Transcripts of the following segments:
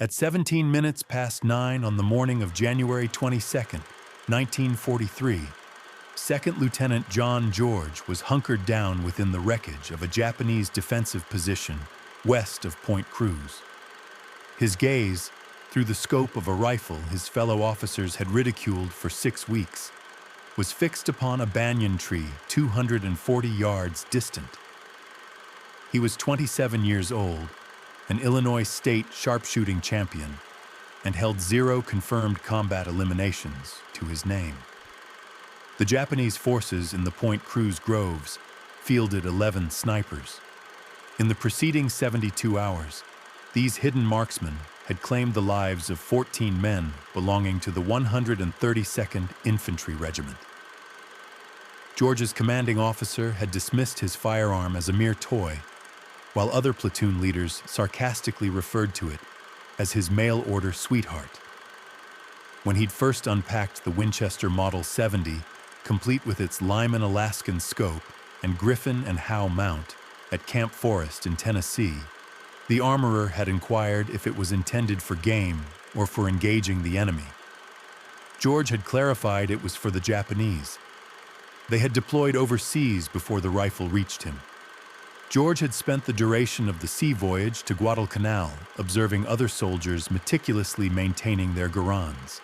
At 17 minutes past 9 on the morning of January 22nd, 1943, Second Lieutenant John George was hunkered down within the wreckage of a Japanese defensive position west of Point Cruz. His gaze, through the scope of a rifle his fellow officers had ridiculed for 6 weeks, was fixed upon a banyan tree 240 yards distant. He was 27 years old, an Illinois state sharpshooting champion, and held 0 confirmed combat eliminations to his name. The Japanese forces in the Point Cruz groves fielded 11 snipers. In the preceding 72 hours, these hidden marksmen had claimed the lives of 14 men belonging to the 132nd Infantry Regiment. George's commanding officer had dismissed his firearm as a mere toy, while other platoon leaders sarcastically referred to it as his mail-order sweetheart. When he'd first unpacked the Winchester Model 70, complete with its Lyman Alaskan scope and Griffin and Howe mount, at Camp Forest in Tennessee, the armorer had inquired if it was intended for game or for engaging the enemy. George had clarified it was for the Japanese. They had deployed overseas before the rifle reached him. George had spent the duration of the sea voyage to Guadalcanal observing other soldiers meticulously maintaining their garans,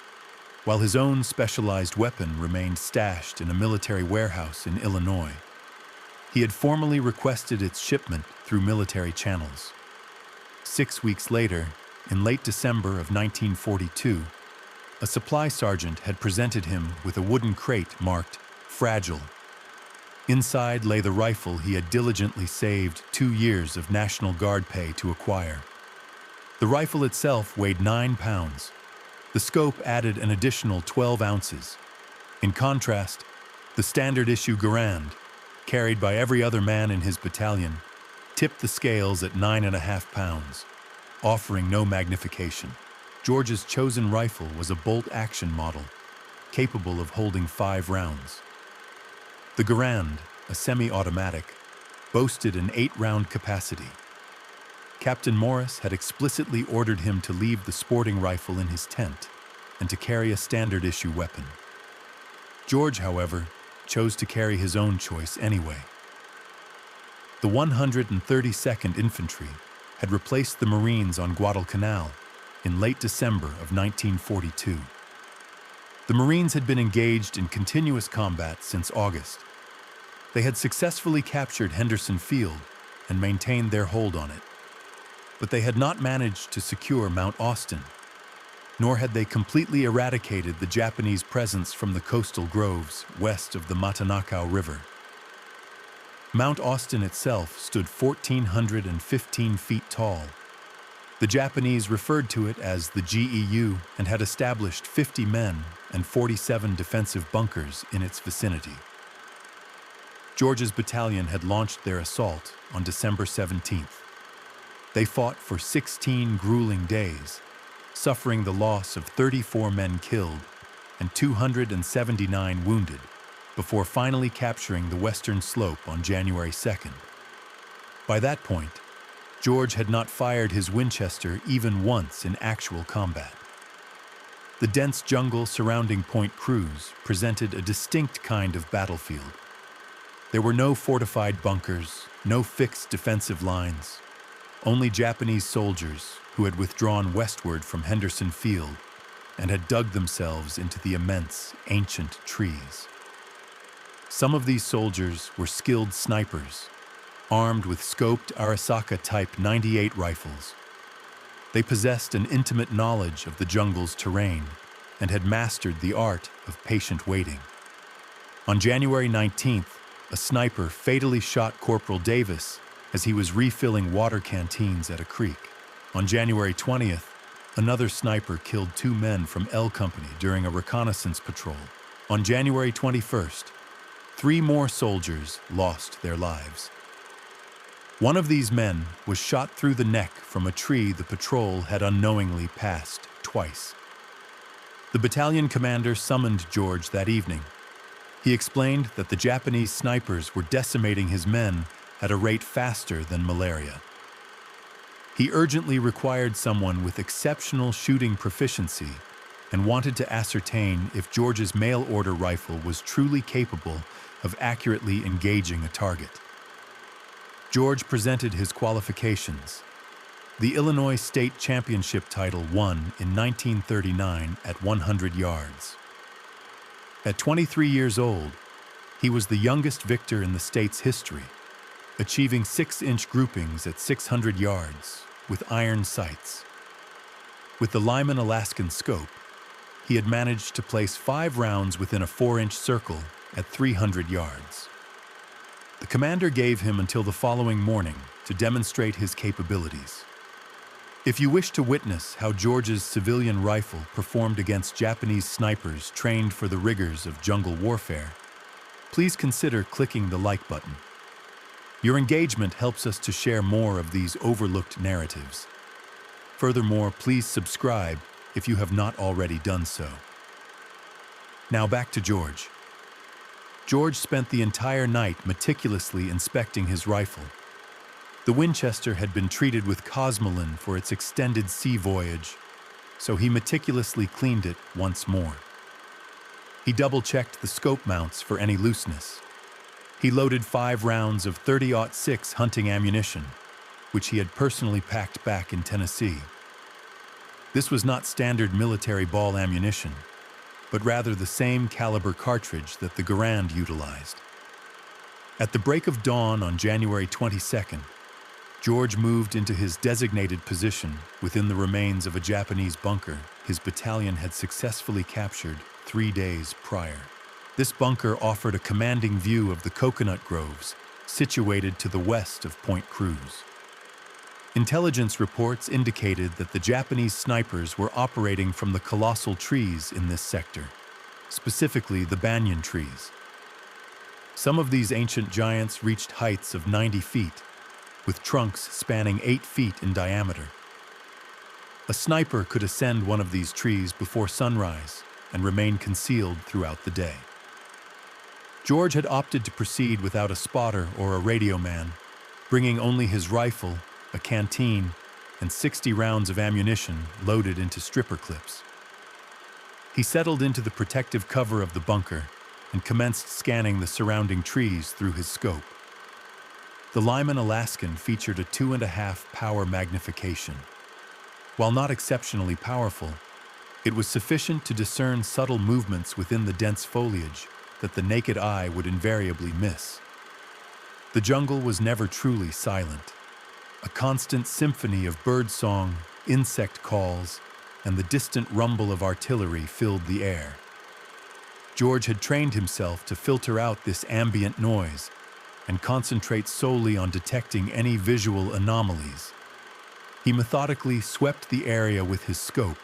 while his own specialized weapon remained stashed in a military warehouse in Illinois. He had formally requested its shipment through military channels. 6 weeks later, in late December of 1942, a supply sergeant had presented him with a wooden crate marked "Fragile." Inside lay the rifle he had diligently saved 2 years of National Guard pay to acquire. The rifle itself weighed 9 pounds. The scope added an additional 12 ounces. In contrast, the standard-issue Garand, carried by every other man in his battalion, tipped the scales at 9.5 pounds, offering no magnification. George's chosen rifle was a bolt-action model, capable of holding 5 rounds. The Garand, a semi-automatic, boasted an 8-round capacity. Captain Morris had explicitly ordered him to leave the sporting rifle in his tent and to carry a standard-issue weapon. George, however, chose to carry his own choice anyway. The 132nd Infantry had replaced the Marines on Guadalcanal in late December of 1942. The Marines had been engaged in continuous combat since August. They had successfully captured Henderson Field and maintained their hold on it. But they had not managed to secure Mount Austin, nor had they completely eradicated the Japanese presence from the coastal groves west of the Matanakaw River. Mount Austin itself stood 1,415 feet tall. The Japanese referred to it as the GEU and had established 50 men and 47 defensive bunkers in its vicinity. George's battalion had launched their assault on December 17th. They fought for 16 grueling days, suffering the loss of 34 men killed and 279 wounded, before finally capturing the western slope on January 2nd. By that point, George had not fired his Winchester even once in actual combat. The dense jungle surrounding Point Cruz presented a distinct kind of battlefield. There were no fortified bunkers, no fixed defensive lines, only Japanese soldiers who had withdrawn westward from Henderson Field and had dug themselves into the immense, ancient trees. Some of these soldiers were skilled snipers, armed with scoped Arisaka-type 98 rifles. They possessed an intimate knowledge of the jungle's terrain and had mastered the art of patient waiting. On January 19th, a sniper fatally shot Corporal Davis as he was refilling water canteens at a creek. On January 20th, another sniper killed 2 men from L Company during a reconnaissance patrol. On January 21st, 3 more soldiers lost their lives. One of these men was shot through the neck from a tree the patrol had unknowingly passed twice. The battalion commander summoned George that evening. He explained that the Japanese snipers were decimating his men at a rate faster than malaria. He urgently required someone with exceptional shooting proficiency and wanted to ascertain if George's mail-order rifle was truly capable of accurately engaging a target. George presented his qualifications. The Illinois State Championship title won in 1939 at 100 yards. At 23 years old, he was the youngest victor in the state's history, achieving 6-inch groupings at 600 yards with iron sights. With the Lyman Alaskan scope, he had managed to place 5 rounds within a 4-inch circle at 300 yards. The commander gave him until the following morning to demonstrate his capabilities. If you wish to witness how George's civilian rifle performed against Japanese snipers trained for the rigors of jungle warfare, please consider clicking the like button. Your engagement helps us to share more of these overlooked narratives. Furthermore, please subscribe if you have not already done so. Now back to George. George spent the entire night meticulously inspecting his rifle. The Winchester had been treated with cosmoline for its extended sea voyage, so he meticulously cleaned it once more. He double-checked the scope mounts for any looseness. He loaded 5 rounds of .30-06 hunting ammunition, which he had personally packed back in Tennessee. This was not standard military ball ammunition, but rather the same caliber cartridge that the Garand utilized. At the break of dawn on January 22nd, George moved into his designated position within the remains of a Japanese bunker his battalion had successfully captured 3 days prior. This bunker offered a commanding view of the coconut groves situated to the west of Point Cruz. Intelligence reports indicated that the Japanese snipers were operating from the colossal trees in this sector, specifically the banyan trees. Some of these ancient giants reached heights of 90 feet, with trunks spanning 8 feet in diameter. A sniper could ascend one of these trees before sunrise and remain concealed throughout the day. George had opted to proceed without a spotter or a radio man, bringing only his rifle, a canteen, and 60 rounds of ammunition loaded into stripper clips. He settled into the protective cover of the bunker and commenced scanning the surrounding trees through his scope. The Lyman Alaskan featured a 2.5 power magnification. While not exceptionally powerful, it was sufficient to discern subtle movements within the dense foliage that the naked eye would invariably miss. The jungle was never truly silent. A constant symphony of birdsong, insect calls, and the distant rumble of artillery filled the air. George had trained himself to filter out this ambient noise and concentrate solely on detecting any visual anomalies. He methodically swept the area with his scope,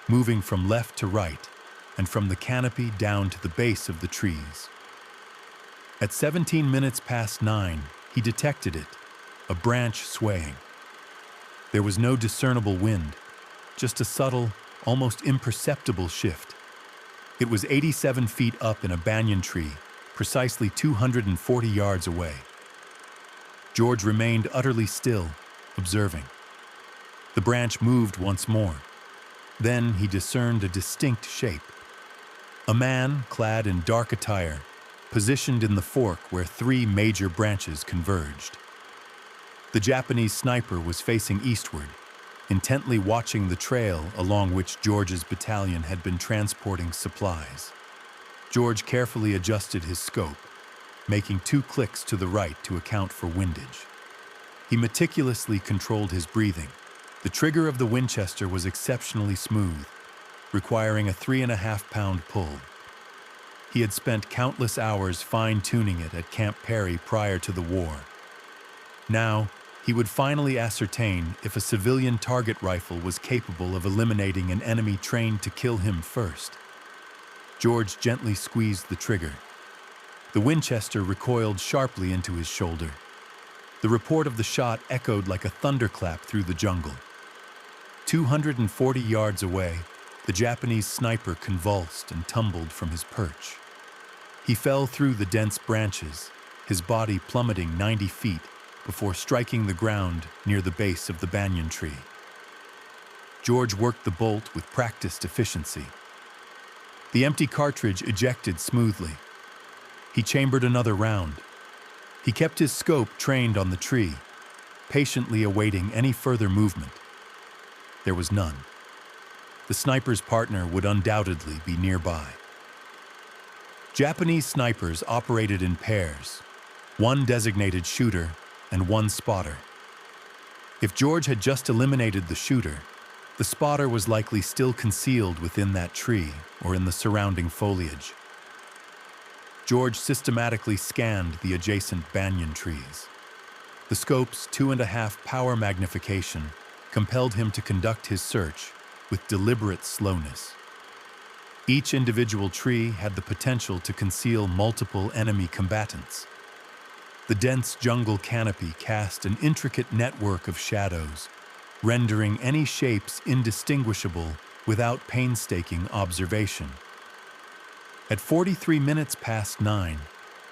moving from left to right and from the canopy down to the base of the trees. At 17 minutes past 9, he detected it, a branch swaying. There was no discernible wind, just a subtle, almost imperceptible shift. It was 87 feet up in a banyan tree, precisely 240 yards away. George remained utterly still, observing. The branch moved once more. Then he discerned a distinct shape. A man, clad in dark attire, positioned in the fork where 3 major branches converged. The Japanese sniper was facing eastward, intently watching the trail along which George's battalion had been transporting supplies. George carefully adjusted his scope, making 2 clicks to the right to account for windage. He meticulously controlled his breathing. The trigger of the Winchester was exceptionally smooth, requiring a 3.5-pound pull. He had spent countless hours fine-tuning it at Camp Perry prior to the war. Now, he would finally ascertain if a civilian target rifle was capable of eliminating an enemy trained to kill him first. George gently squeezed the trigger. The Winchester recoiled sharply into his shoulder. The report of the shot echoed like a thunderclap through the jungle. 240 yards away, the Japanese sniper convulsed and tumbled from his perch. He fell through the dense branches, his body plummeting 90 feet before striking the ground near the base of the banyan tree. George worked the bolt with practiced efficiency. The empty cartridge ejected smoothly. He chambered another round. He kept his scope trained on the tree, patiently awaiting any further movement. There was none. The sniper's partner would undoubtedly be nearby. Japanese snipers operated in pairs, one designated shooter and one spotter. If George had just eliminated the shooter, the spotter was likely still concealed within that tree or in the surrounding foliage. George systematically scanned the adjacent banyan trees. The scope's 2.5 power magnification compelled him to conduct his search with deliberate slowness. Each individual tree had the potential to conceal multiple enemy combatants. The dense jungle canopy cast an intricate network of shadows, rendering any shapes indistinguishable without painstaking observation. At 43 minutes past 9,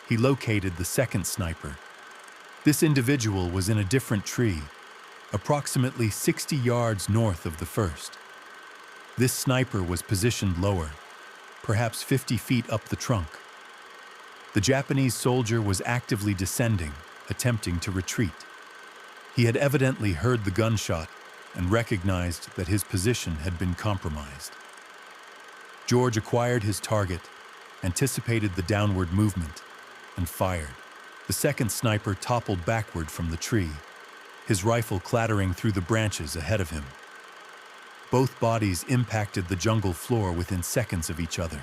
he located the second sniper. This individual was in a different tree, approximately 60 yards north of the first. This sniper was positioned lower, perhaps 50 feet up the trunk. The Japanese soldier was actively descending, attempting to retreat. He had evidently heard the gunshot and recognized that his position had been compromised. George acquired his target, anticipated the downward movement, and fired. The second sniper toppled backward from the tree, his rifle clattering through the branches ahead of him. Both bodies impacted the jungle floor within seconds of each other.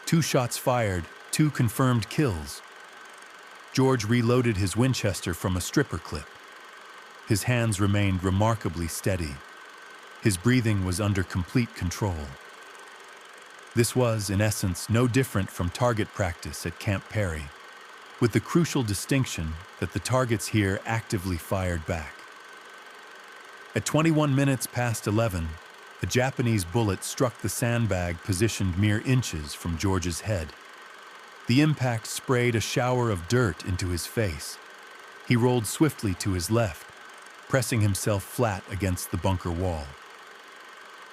2 shots fired, 2 confirmed kills. George reloaded his Winchester from a stripper clip. His hands remained remarkably steady. His breathing was under complete control. This was, in essence, no different from target practice at Camp Perry, with the crucial distinction that the targets here actively fired back. At 21 minutes past 11, a Japanese bullet struck the sandbag positioned mere inches from George's head. The impact sprayed a shower of dirt into his face. He rolled swiftly to his left, pressing himself flat against the bunker wall.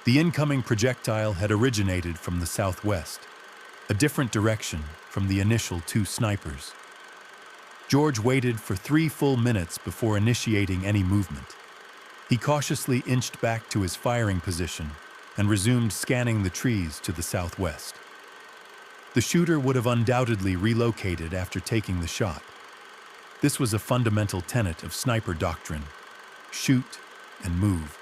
The incoming projectile had originated from the southwest, a different direction from the initial 2 snipers. George waited for 3 full minutes before initiating any movement. He cautiously inched back to his firing position and resumed scanning the trees to the southwest. The shooter would have undoubtedly relocated after taking the shot. This was a fundamental tenet of sniper doctrine: shoot and move.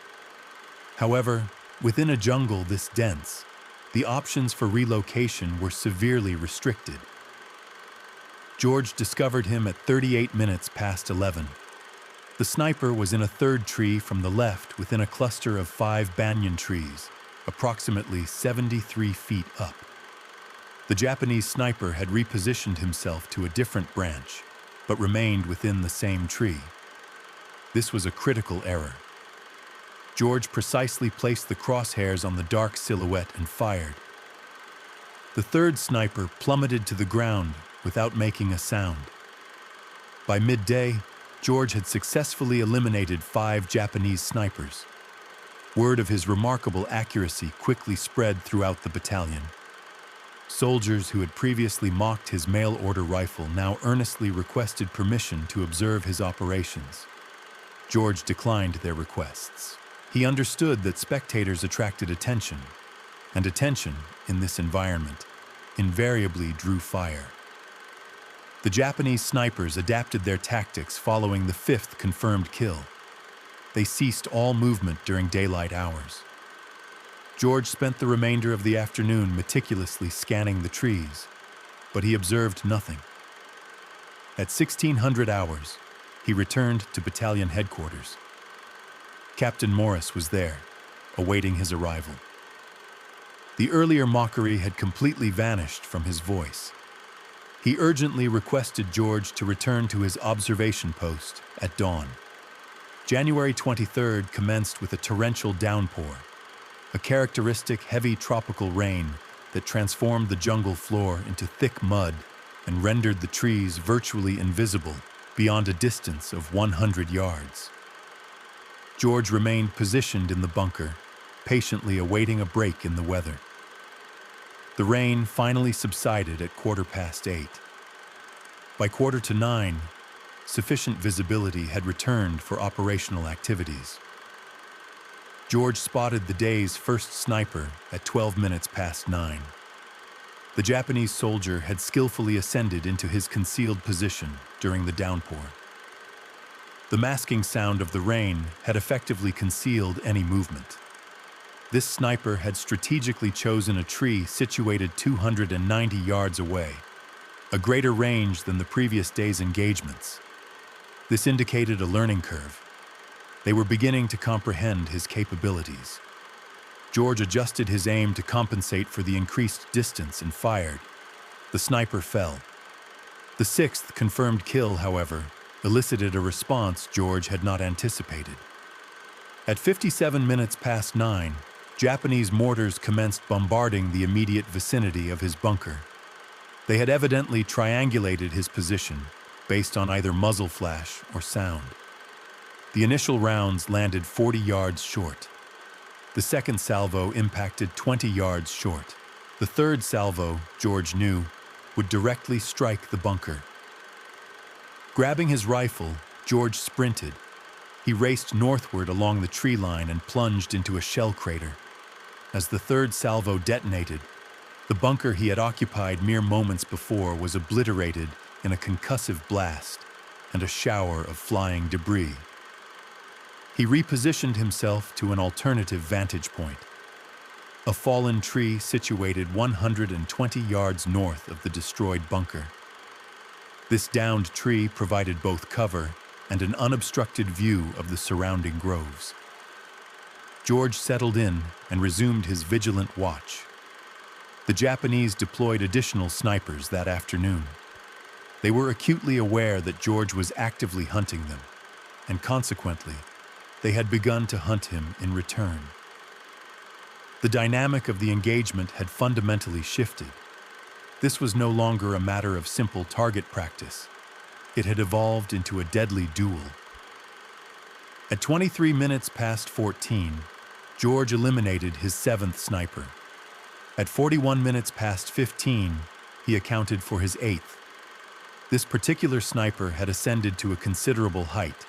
However, within a jungle this dense, the options for relocation were severely restricted. George discovered him at 38 minutes past 11. The sniper was in a third tree from the left within a cluster of 5 banyan trees, approximately 73 feet up. The Japanese sniper had repositioned himself to a different branch, but remained within the same tree. This was a critical error. George precisely placed the crosshairs on the dark silhouette and fired. The third sniper plummeted to the ground without making a sound. By midday, George had successfully eliminated 5 Japanese snipers. Word of his remarkable accuracy quickly spread throughout the battalion. Soldiers who had previously mocked his mail-order rifle now earnestly requested permission to observe his operations. George declined their requests. He understood that spectators attracted attention, and attention, in this environment, invariably drew fire. The Japanese snipers adapted their tactics following the 5th confirmed kill. They ceased all movement during daylight hours. George spent the remainder of the afternoon meticulously scanning the trees, but he observed nothing. At 1600 hours, he returned to battalion headquarters. Captain Morris was there, awaiting his arrival. The earlier mockery had completely vanished from his voice. He urgently requested George to return to his observation post at dawn. January 23rd commenced with a torrential downpour, a characteristic heavy tropical rain that transformed the jungle floor into thick mud and rendered the trees virtually invisible beyond a distance of 100 yards. George remained positioned in the bunker, patiently awaiting a break in the weather. The rain finally subsided at 8:15. By 8:45, sufficient visibility had returned for operational activities. George spotted the day's first sniper at 9:12. The Japanese soldier had skillfully ascended into his concealed position during the downpour. The masking sound of the rain had effectively concealed any movement. This sniper had strategically chosen a tree situated 290 yards away, a greater range than the previous day's engagements. This indicated a learning curve. They were beginning to comprehend his capabilities. George adjusted his aim to compensate for the increased distance and fired. The sniper fell. The sixth confirmed kill, however, elicited a response George had not anticipated. At 9:57, Japanese mortars commenced bombarding the immediate vicinity of his bunker. They had evidently triangulated his position based on either muzzle flash or sound. The initial rounds landed 40 yards short. The second salvo impacted 20 yards short. The third salvo, George knew, would directly strike the bunker. Grabbing his rifle, George sprinted. He raced northward along the tree line and plunged into a shell crater. As the third salvo detonated, the bunker he had occupied mere moments before was obliterated in a concussive blast and a shower of flying debris. He repositioned himself to an alternative vantage point, a fallen tree situated 120 yards north of the destroyed bunker. This downed tree provided both cover and an unobstructed view of the surrounding groves. George settled in and resumed his vigilant watch. The Japanese deployed additional snipers that afternoon. They were acutely aware that George was actively hunting them, and consequently, they had begun to hunt him in return. The dynamic of the engagement had fundamentally shifted. This was no longer a matter of simple target practice. It had evolved into a deadly duel. At 14:23, George eliminated his seventh sniper. At 15:41, he accounted for his eighth. This particular sniper had ascended to a considerable height,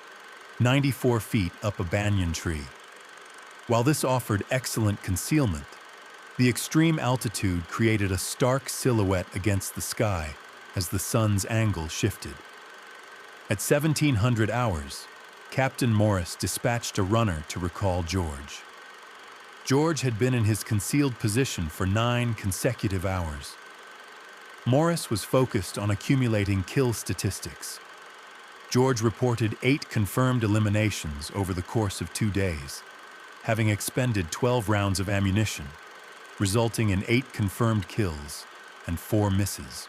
94 feet up a banyan tree. While this offered excellent concealment, the extreme altitude created a stark silhouette against the sky as the sun's angle shifted. At 1700 hours, Captain Morris dispatched a runner to recall George. George had been in his concealed position for 9 consecutive hours. Morris was focused on accumulating kill statistics. George reported 8 confirmed eliminations over the course of 2 days, having expended 12 rounds of ammunition, resulting in 8 confirmed kills and 4 misses.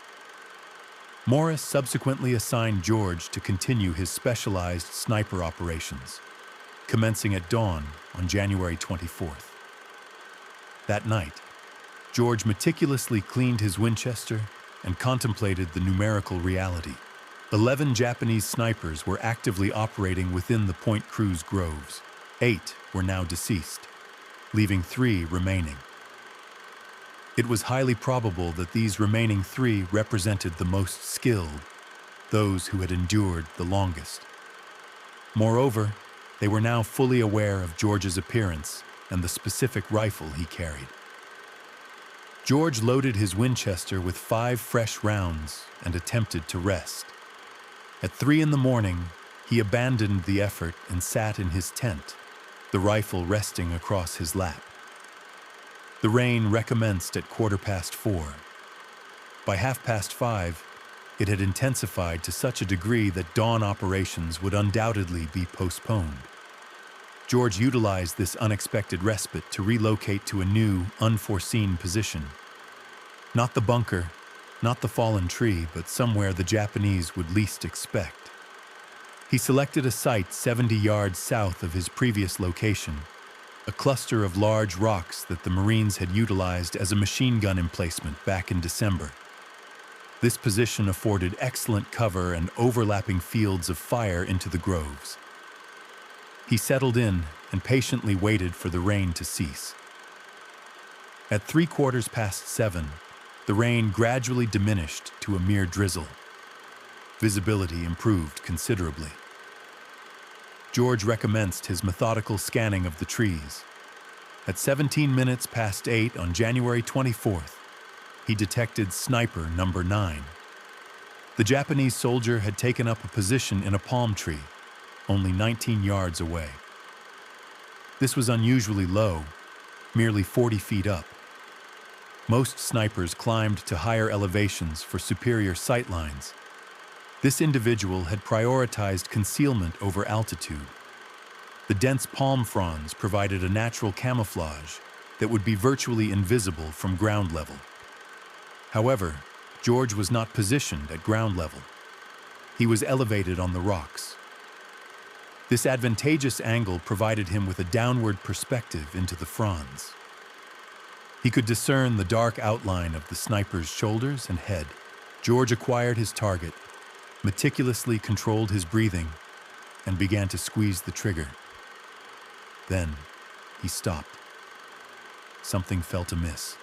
Morris subsequently assigned George to continue his specialized sniper operations, commencing at dawn on January 24th. That night, George meticulously cleaned his Winchester and contemplated the numerical reality. 11 Japanese snipers were actively operating within the Point Cruz groves. 8 were now deceased, leaving 3 remaining. It was highly probable that these remaining 3 represented the most skilled, those who had endured the longest. Moreover, they were now fully aware of George's appearance and the specific rifle he carried. George loaded his Winchester with 5 fresh rounds and attempted to rest. At 3 a.m, he abandoned the effort and sat in his tent, the rifle resting across his lap. The rain recommenced at 4:15. By 5:30, it had intensified to such a degree that dawn operations would undoubtedly be postponed. George utilized this unexpected respite to relocate to a new, unforeseen position. Not the bunker, not the fallen tree, but somewhere the Japanese would least expect. He selected a site 70 yards south of his previous location, a cluster of large rocks that the Marines had utilized as a machine gun emplacement back in December. This position afforded excellent cover and overlapping fields of fire into the groves. He settled in and patiently waited for the rain to cease. At 7:15, the rain gradually diminished to a mere drizzle. Visibility improved considerably. George recommenced his methodical scanning of the trees. At 8:17 on January 24th, he detected sniper number 9. The Japanese soldier had taken up a position in a palm tree, only 19 yards away. This was unusually low, merely 40 feet up. Most snipers climbed to higher elevations for superior sight lines. This individual had prioritized concealment over altitude. The dense palm fronds provided a natural camouflage that would be virtually invisible from ground level. However, George was not positioned at ground level. He was elevated on the rocks. This advantageous angle provided him with a downward perspective into the fronds. He could discern the dark outline of the sniper's shoulders and head. George acquired his target, meticulously controlled his breathing, and began to squeeze the trigger. Then, he stopped. Something felt amiss.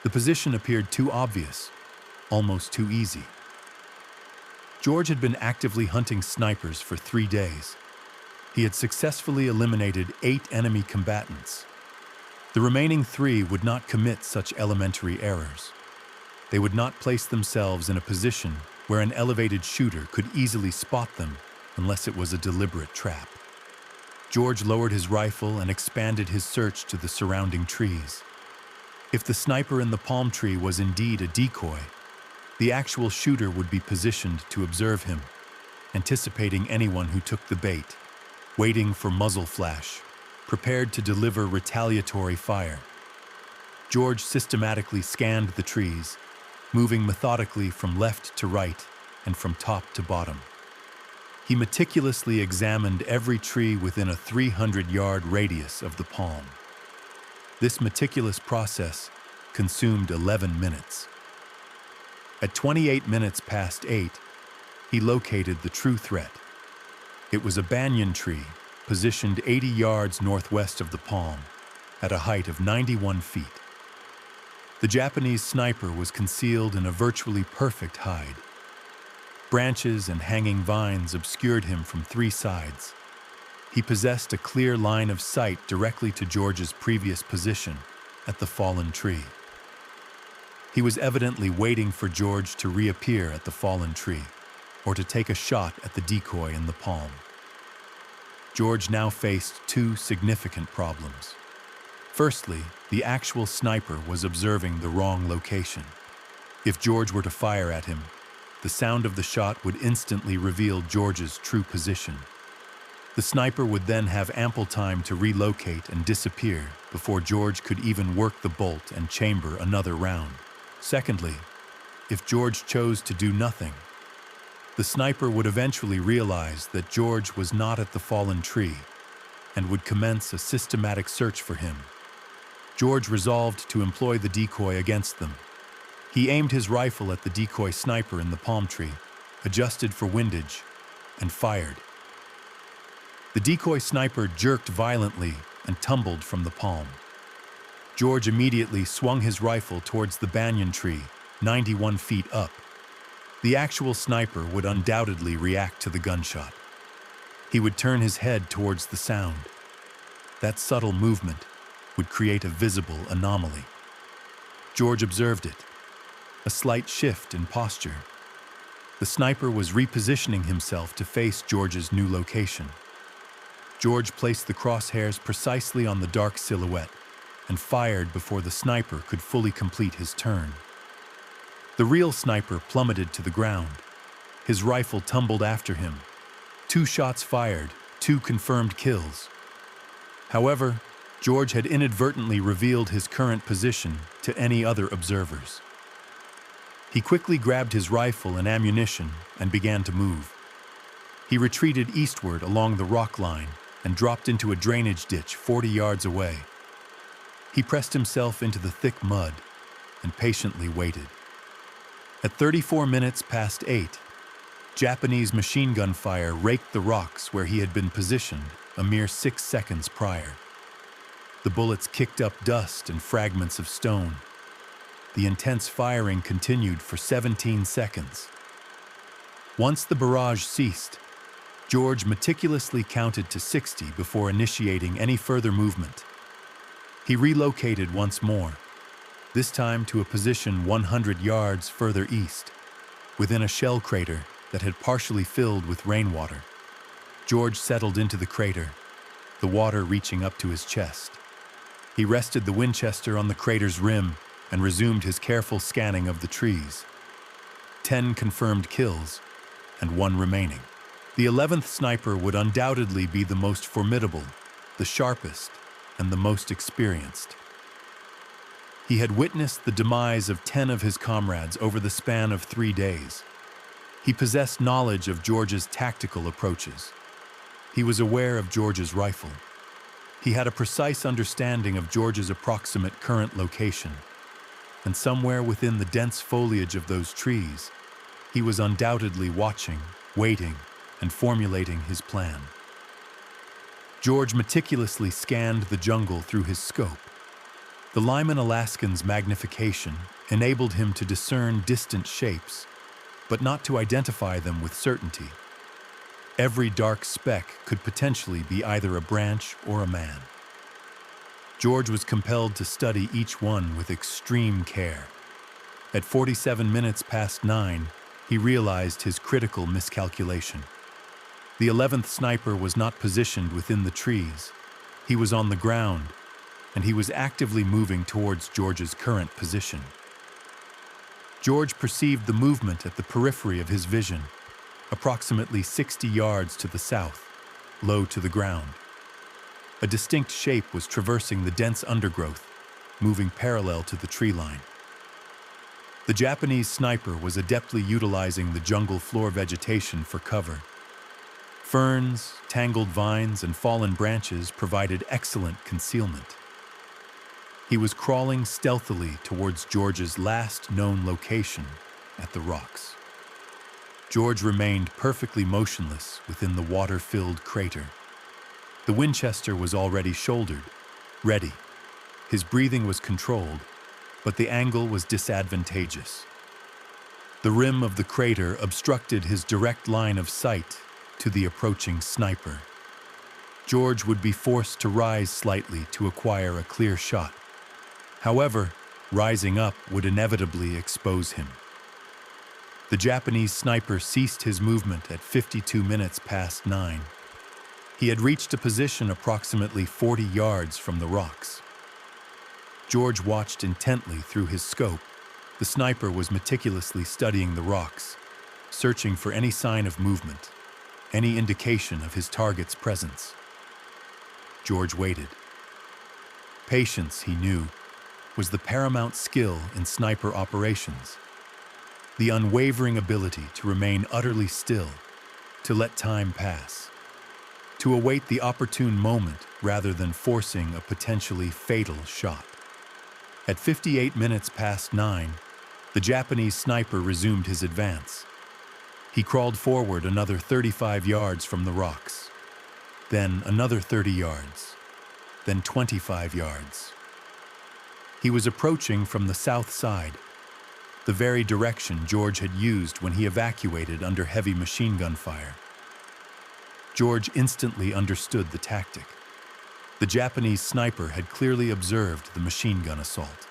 The position appeared too obvious, almost too easy. George had been actively hunting snipers for 3 days. He had successfully eliminated 8 enemy combatants. The remaining 3 would not commit such elementary errors. They would not place themselves in a position where an elevated shooter could easily spot them unless it was a deliberate trap. George lowered his rifle and expanded his search to the surrounding trees. If the sniper in the palm tree was indeed a decoy, the actual shooter would be positioned to observe him, anticipating anyone who took the bait, waiting for muzzle flash, prepared to deliver retaliatory fire. George systematically scanned the trees, moving methodically from left to right and from top to bottom. He meticulously examined every tree within a 300-yard radius of the palm. This meticulous process consumed 11 minutes. At 8:28, he located the true threat. It was a banyan tree positioned 80 yards northwest of the palm, at a height of 91 feet. The Japanese sniper was concealed in a virtually perfect hide. Branches and hanging vines obscured him from 3 sides. He possessed a clear line of sight directly to George's previous position at the fallen tree. He was evidently waiting for George to reappear at the fallen tree, or to take a shot at the decoy in the palm. George now faced 2 significant problems. Firstly, the actual sniper was observing the wrong location. If George were to fire at him, the sound of the shot would instantly reveal George's true position. The sniper would then have ample time to relocate and disappear before George could even work the bolt and chamber another round. Secondly, if George chose to do nothing, the sniper would eventually realize that George was not at the fallen tree and would commence a systematic search for him. George resolved to employ the decoy against them. He aimed his rifle at the decoy sniper in the palm tree, adjusted for windage, and fired. The decoy sniper jerked violently and tumbled from the palm. George immediately swung his rifle towards the banyan tree, 91 feet up. The actual sniper would undoubtedly react to the gunshot. He would turn his head towards the sound. That subtle movement would create a visible anomaly. George observed it, a slight shift in posture. The sniper was repositioning himself to face George's new location. George placed the crosshairs precisely on the dark silhouette and fired before the sniper could fully complete his turn. The real sniper plummeted to the ground. His rifle tumbled after him. 2 shots fired, 2 confirmed kills. However, George had inadvertently revealed his current position to any other observers. He quickly grabbed his rifle and ammunition and began to move. He retreated eastward along the rock line and dropped into a drainage ditch 40 yards away. He pressed himself into the thick mud and patiently waited. At 34 minutes past 8, Japanese machine gun fire raked the rocks where he had been positioned a mere 6 seconds prior. The bullets kicked up dust and fragments of stone. The intense firing continued for 17 seconds. Once the barrage ceased, George meticulously counted to 60 before initiating any further movement. He relocated once more, this time to a position 100 yards further east, within a shell crater that had partially filled with rainwater. George settled into the crater, the water reaching up to his chest. He rested the Winchester on the crater's rim and resumed his careful scanning of the trees. 10 confirmed kills, and 1 remaining. The 11th sniper would undoubtedly be the most formidable, the sharpest, and the most experienced. He had witnessed the demise of 10 of his comrades over the span of 3 days. He possessed knowledge of George's tactical approaches. He was aware of George's rifle. He had a precise understanding of George's approximate current location. And somewhere within the dense foliage of those trees, he was undoubtedly watching, waiting, and formulating his plan. George meticulously scanned the jungle through his scope. The Lyman Alaskan's magnification enabled him to discern distant shapes, but not to identify them with certainty. Every dark speck could potentially be either a branch or a man. George was compelled to study each one with extreme care. At 47 minutes past 9, he realized his critical miscalculation. The 11th sniper was not positioned within the trees. He was on the ground, and he was actively moving towards George's current position. George perceived the movement at the periphery of his vision, approximately 60 yards to the south, low to the ground. A distinct shape was traversing the dense undergrowth, moving parallel to the tree line. The Japanese sniper was adeptly utilizing the jungle floor vegetation for cover. Ferns, tangled vines, and fallen branches provided excellent concealment. He was crawling stealthily towards George's last known location at the rocks. George remained perfectly motionless within the water-filled crater. The Winchester was already shouldered, ready. His breathing was controlled, but the angle was disadvantageous. The rim of the crater obstructed his direct line of sight to the approaching sniper. George would be forced to rise slightly to acquire a clear shot. However, rising up would inevitably expose him. The Japanese sniper ceased his movement at 52 minutes past 9. He had reached a position approximately 40 yards from the rocks. George watched intently through his scope. The sniper was meticulously studying the rocks, searching for any sign of movement, any indication of his target's presence. George waited. Patience, he knew, was the paramount skill in sniper operations. The unwavering ability to remain utterly still, to let time pass, to await the opportune moment rather than forcing a potentially fatal shot. At 58 minutes past 9, the Japanese sniper resumed his advance. He crawled forward another 35 yards from the rocks, then another 30 yards, then 25 yards. He was approaching from the south side, the very direction George had used when he evacuated under heavy machine gun fire. George instantly understood the tactic. The Japanese sniper had clearly observed the machine gun assault.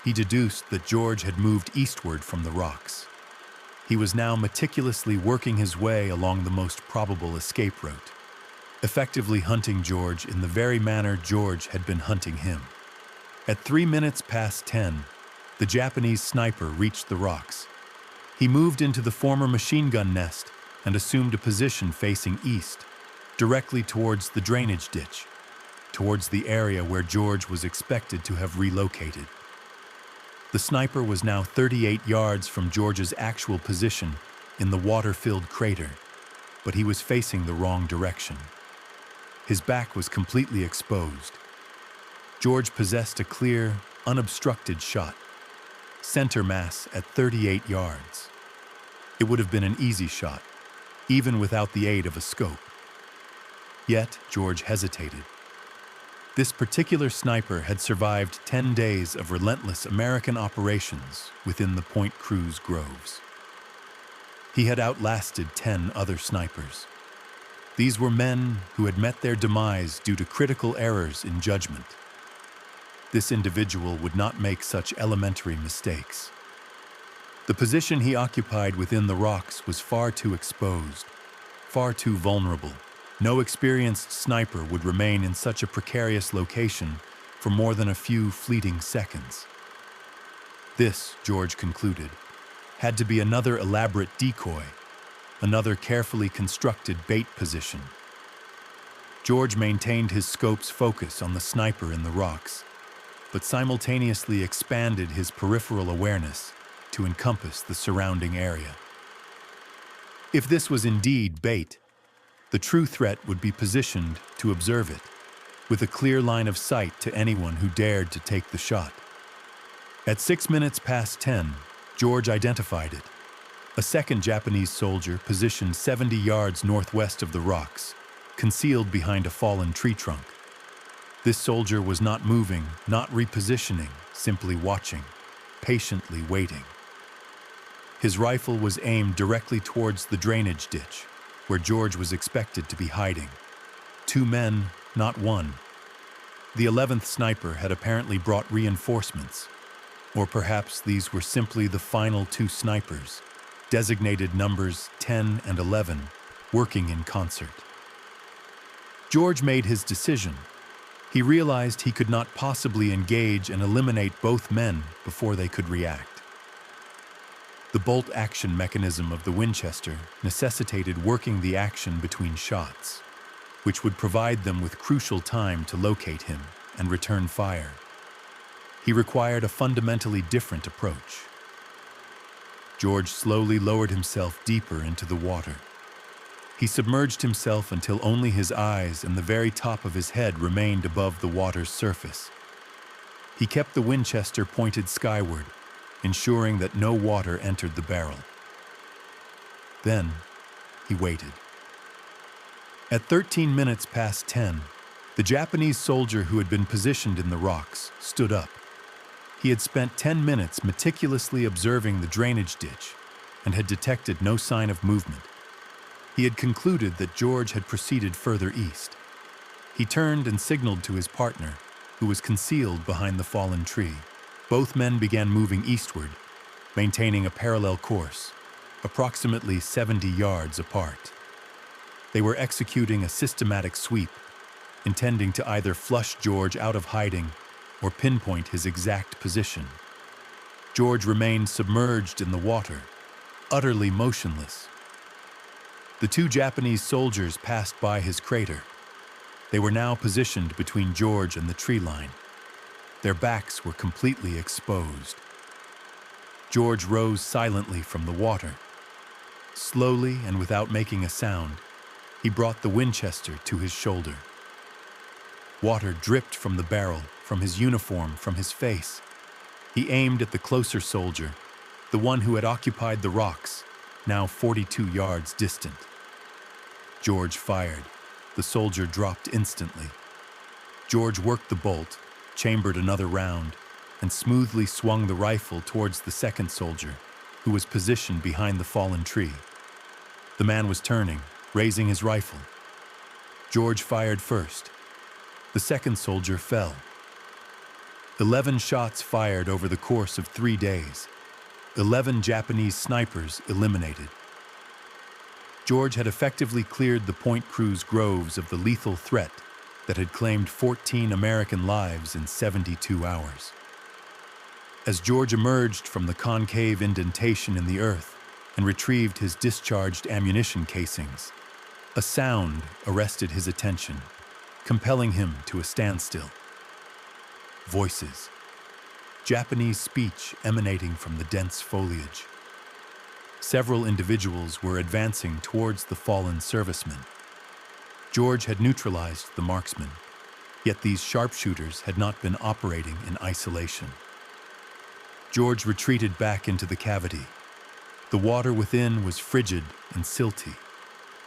He deduced that George had moved eastward from the rocks. He was now meticulously working his way along the most probable escape route, effectively hunting George in the very manner George had been hunting him. At 3 minutes past 10, the Japanese sniper reached the rocks. He moved into the former machine gun nest and assumed a position facing east, directly towards the drainage ditch, towards the area where George was expected to have relocated. The sniper was now 38 yards from George's actual position in the water-filled crater, but he was facing the wrong direction. His back was completely exposed. George possessed a clear, unobstructed shot. center mass at 38 yards. It would have been an easy shot, even without the aid of a scope. Yet, George hesitated. This particular sniper had survived 10 days of relentless American operations within the Point Cruz groves. He had outlasted 10 other snipers. These were men who had met their demise due to critical errors in judgment. This individual would not make such elementary mistakes. The position he occupied within the rocks was far too exposed, far too vulnerable. No experienced sniper would remain in such a precarious location for more than a few fleeting seconds. This, George concluded, had to be another elaborate decoy, another carefully constructed bait position. George maintained his scope's focus on the sniper in the rocks, but simultaneously expanded his peripheral awareness to encompass the surrounding area. If this was indeed bait, the true threat would be positioned to observe it, with a clear line of sight to anyone who dared to take the shot. At 6 minutes past 10, George identified it. A second Japanese soldier positioned 70 yards northwest of the rocks, concealed behind a fallen tree trunk. This soldier was not moving, not repositioning, simply watching, patiently waiting. His rifle was aimed directly towards the drainage ditch, where George was expected to be hiding. 2 men, not one. The 11th sniper had apparently brought reinforcements, or perhaps these were simply the final 2 snipers, designated numbers 10 and 11, working in concert. George made his decision. He realized he could not possibly engage and eliminate both men before they could react. The bolt-action mechanism of the Winchester necessitated working the action between shots, which would provide them with crucial time to locate him and return fire. He required a fundamentally different approach. George slowly lowered himself deeper into the water. He submerged himself until only his eyes and the very top of his head remained above the water's surface. He kept the Winchester pointed skyward, ensuring that no water entered the barrel. Then, he waited. At 13 minutes past 10, the Japanese soldier who had been positioned in the rocks stood up. He had spent 10 minutes meticulously observing the drainage ditch and had detected no sign of movement. He had concluded that George had proceeded further east. He turned and signaled to his partner, who was concealed behind the fallen tree. Both men began moving eastward, maintaining a parallel course, approximately 70 yards apart. They were executing a systematic sweep, intending to either flush George out of hiding or pinpoint his exact position. George remained submerged in the water, utterly motionless. The 2 Japanese soldiers passed by his crater. They were now positioned between George and the tree line. Their backs were completely exposed. George rose silently from the water. Slowly and without making a sound, he brought the Winchester to his shoulder. Water dripped from the barrel, from his uniform, from his face. He aimed at the closer soldier, the one who had occupied the rocks, now 42 yards distant. George fired. The soldier dropped instantly. George worked the bolt, chambered another round, and smoothly swung the rifle towards the second soldier, who was positioned behind the fallen tree. The man was turning, raising his rifle. George fired first. The second soldier fell. 11 shots fired over the course of 3 days. 11 Japanese snipers eliminated. George had effectively cleared the Point Cruz groves of the lethal threat that had claimed 14 American lives in 72 hours. As George emerged from the concave indentation in the earth and retrieved his discharged ammunition casings, a sound arrested his attention, compelling him to a standstill. Voices. Japanese speech emanating from the dense foliage. Several individuals were advancing towards the fallen servicemen. George had neutralized the marksmen, yet these sharpshooters had not been operating in isolation. George retreated back into the cavity. The water within was frigid and silty.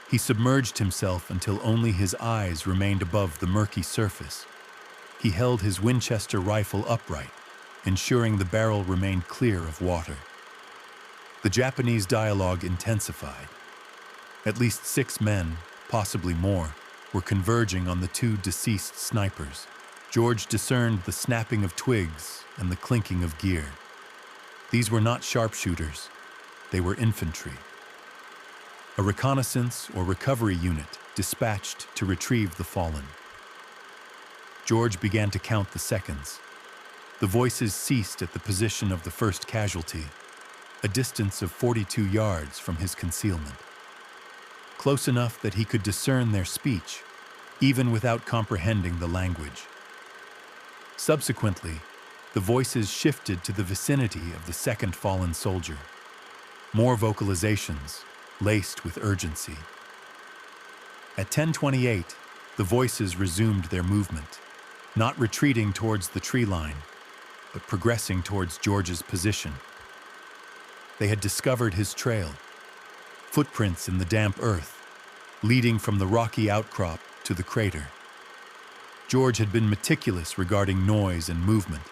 He submerged himself until only his eyes remained above the murky surface. He held his Winchester rifle upright, ensuring the barrel remained clear of water. The Japanese dialogue intensified. At least 6 men, possibly more, were converging on the 2 deceased snipers. George discerned the snapping of twigs and the clinking of gear. These were not sharpshooters, they were infantry. A reconnaissance or recovery unit dispatched to retrieve the fallen. George began to count the seconds. The voices ceased at the position of the first casualty, a distance of 42 yards from his concealment. Close enough that he could discern their speech, even without comprehending the language. Subsequently, the voices shifted to the vicinity of the second fallen soldier. More vocalizations, laced with urgency. At 10:28, the voices resumed their movement, not retreating towards the tree line, but progressing towards George's position. They had discovered his trail, footprints in the damp earth, leading from the rocky outcrop to the crater. George had been meticulous regarding noise and movement.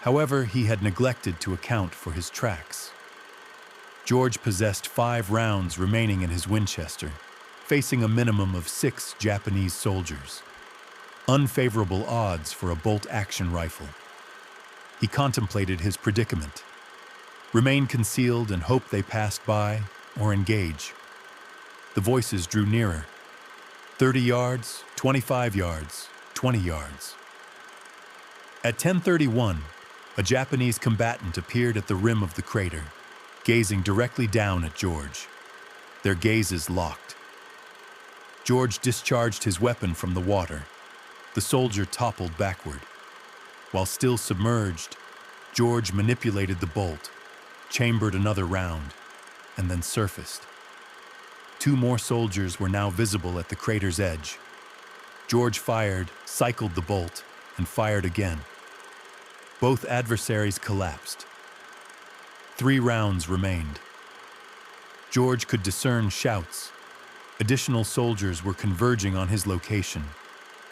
However, he had neglected to account for his tracks. George possessed 5 rounds remaining in his Winchester, facing a minimum of 6 Japanese soldiers. Unfavorable odds for a bolt-action rifle. He contemplated his predicament. Remain concealed and hope they passed by, or engage. The voices drew nearer. 30 yards, 25 yards, 20 yards. At 10:31, a Japanese combatant appeared at the rim of the crater, gazing directly down at George. Their gazes locked. George discharged his weapon from the water. The soldier toppled backward. While still submerged, George manipulated the bolt, chambered another round, and then surfaced. 2 more soldiers were now visible at the crater's edge. George fired, cycled the bolt, and fired again. Both adversaries collapsed. 3 rounds remained. George could discern shouts. Additional soldiers were converging on his location.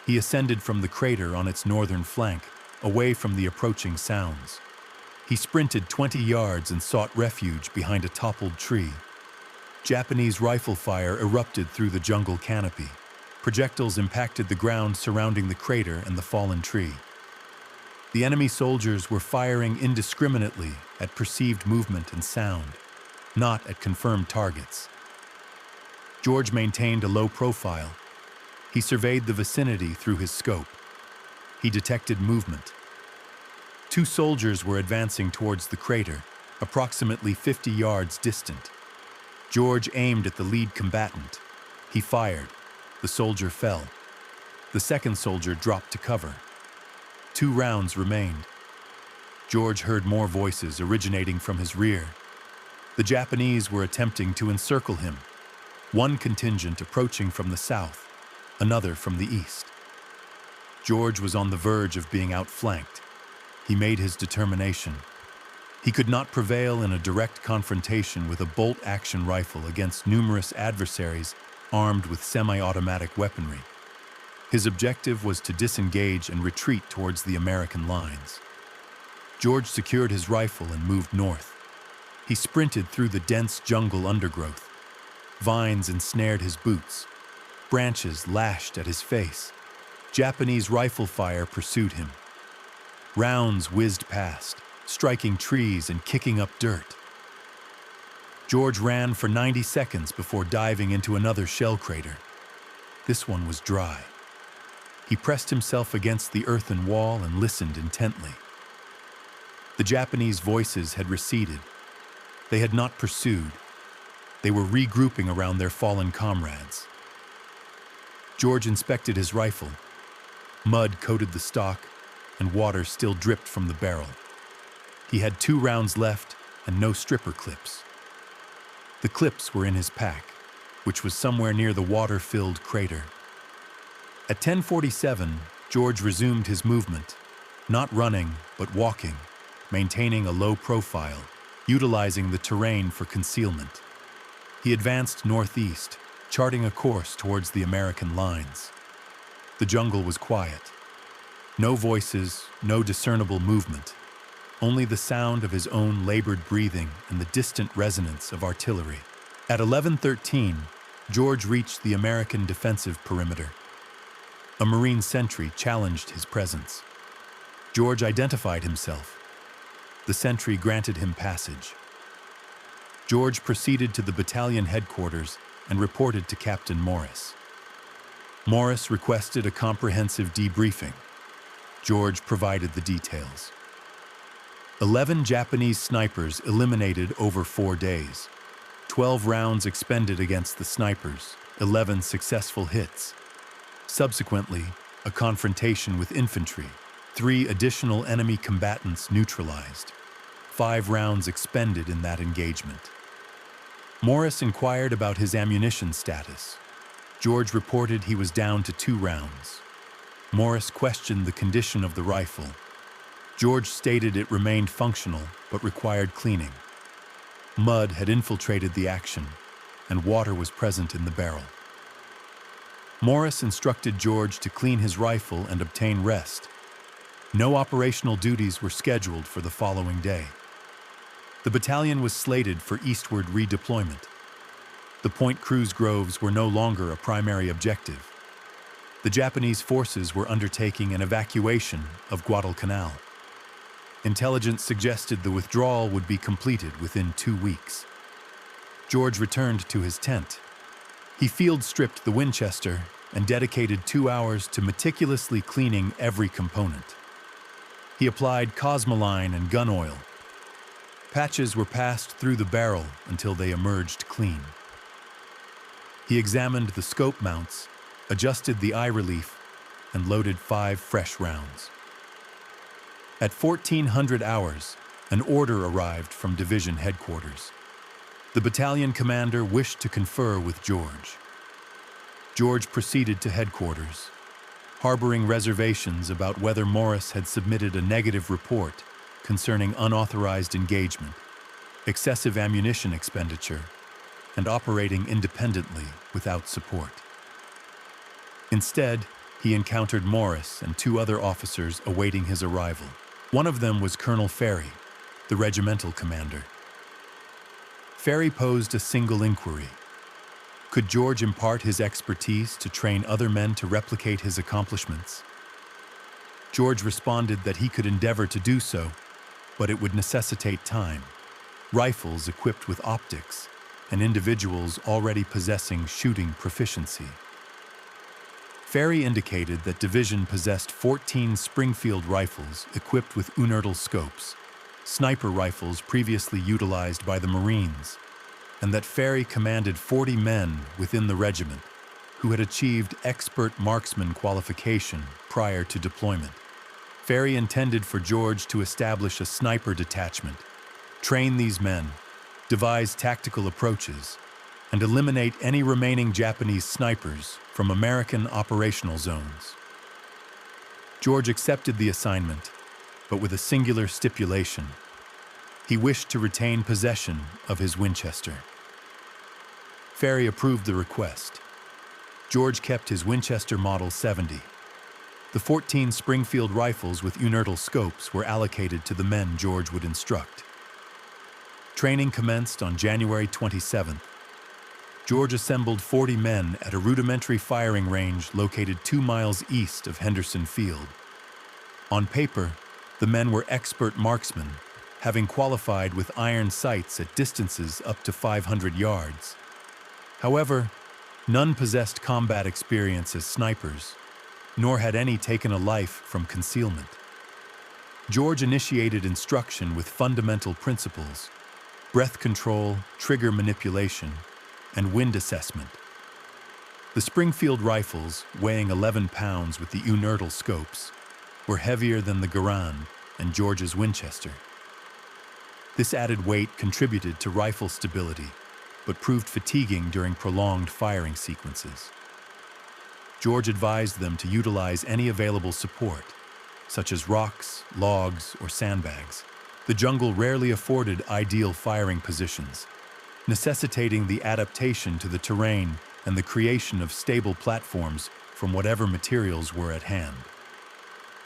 He ascended from the crater on its northern flank, away from the approaching sounds. He sprinted 20 yards and sought refuge behind a toppled tree. Japanese rifle fire erupted through the jungle canopy. Projectiles impacted the ground surrounding the crater and the fallen tree. The enemy soldiers were firing indiscriminately at perceived movement and sound, not at confirmed targets. George maintained a low profile. He surveyed the vicinity through his scope. He detected movement. 2 soldiers were advancing towards the crater, approximately 50 yards distant. George aimed at the lead combatant. He fired. The soldier fell. The second soldier dropped to cover. 2 rounds remained. George heard more voices originating from his rear. The Japanese were attempting to encircle him. One contingent approaching from the south, another from the east. George was on the verge of being outflanked. He made his determination. He could not prevail in a direct confrontation with a bolt-action rifle against numerous adversaries armed with semi-automatic weaponry. His objective was to disengage and retreat towards the American lines. George secured his rifle and moved north. He sprinted through the dense jungle undergrowth. Vines ensnared his boots. Branches lashed at his face. Japanese rifle fire pursued him. Rounds whizzed past, striking trees and kicking up dirt. George ran for 90 seconds before diving into another shell crater. This one was dry. He pressed himself against the earthen wall and listened intently. The Japanese voices had receded. They had not pursued. They were regrouping around their fallen comrades. George inspected his rifle. Mud coated the stock, and water still dripped from the barrel. He had 2 rounds left and no stripper clips. The clips were in his pack, which was somewhere near the water-filled crater. At 10:47, George resumed his movement, not running, but walking, maintaining a low profile, utilizing the terrain for concealment. He advanced northeast, charting a course towards the American lines. The jungle was quiet. No voices, no discernible movement, only the sound of his own labored breathing and the distant resonance of artillery. At 11:13, George reached the American defensive perimeter. A Marine sentry challenged his presence. George identified himself. The sentry granted him passage. George proceeded to the battalion headquarters and reported to Captain Morris. Morris requested a comprehensive debriefing. George provided the details. 11 Japanese snipers eliminated over 4 days. 12 rounds expended against the snipers, 11 successful hits. Subsequently, a confrontation with infantry, 3 additional enemy combatants neutralized. 5 rounds expended in that engagement. Morris inquired about his ammunition status. George reported he was down to 2 rounds. Morris questioned the condition of the rifle. George stated it remained functional but required cleaning. Mud had infiltrated the action, and water was present in the barrel. Morris instructed George to clean his rifle and obtain rest. No operational duties were scheduled for the following day. The battalion was slated for eastward redeployment. The Point Cruz groves were no longer a primary objective. The Japanese forces were undertaking an evacuation of Guadalcanal. Intelligence suggested the withdrawal would be completed within 2 weeks. George returned to his tent. He field-stripped the Winchester and dedicated 2 hours to meticulously cleaning every component. He applied cosmoline and gun oil. Patches were passed through the barrel until they emerged clean. He examined the scope mounts, adjusted the eye relief, and loaded 5 fresh rounds. At 1400 hours, an order arrived from division headquarters. The battalion commander wished to confer with George. George proceeded to headquarters, harboring reservations about whether Morris had submitted a negative report concerning unauthorized engagement, excessive ammunition expenditure, and operating independently without support. Instead, he encountered Morris and 2 other officers awaiting his arrival. One of them was Colonel Ferry, the regimental commander. Ferry posed a single inquiry. Could George impart his expertise to train other men to replicate his accomplishments? George responded that he could endeavor to do so, but it would necessitate time, rifles equipped with optics, and individuals already possessing shooting proficiency. Ferry indicated that division possessed 14 Springfield rifles equipped with inertial scopes, sniper rifles previously utilized by the Marines, and that Ferry commanded 40 men within the regiment who had achieved expert marksman qualification prior to deployment. Ferry intended for George to establish a sniper detachment, train these men, devise tactical approaches, and eliminate any remaining Japanese snipers from American operational zones. George accepted the assignment, but with a singular stipulation. He wished to retain possession of his Winchester. Ferry approved the request. George kept his Winchester Model 70. The 14 Springfield rifles with inertial scopes were allocated to the men George would instruct. Training commenced on January 27th. George assembled 40 men at a rudimentary firing range located 2 miles east of Henderson Field. On paper, the men were expert marksmen, having qualified with iron sights at distances up to 500 yards. However, none possessed combat experience as snipers, nor had any taken a life from concealment. George initiated instruction with fundamental principles: breath control, trigger manipulation, and wind assessment. The Springfield rifles, weighing 11 pounds with the inertial scopes, were heavier than the Garand and George's Winchester. This added weight contributed to rifle stability, but proved fatiguing during prolonged firing sequences. George advised them to utilize any available support, such as rocks, logs, or sandbags. The jungle rarely afforded ideal firing positions, necessitating the adaptation to the terrain and the creation of stable platforms from whatever materials were at hand.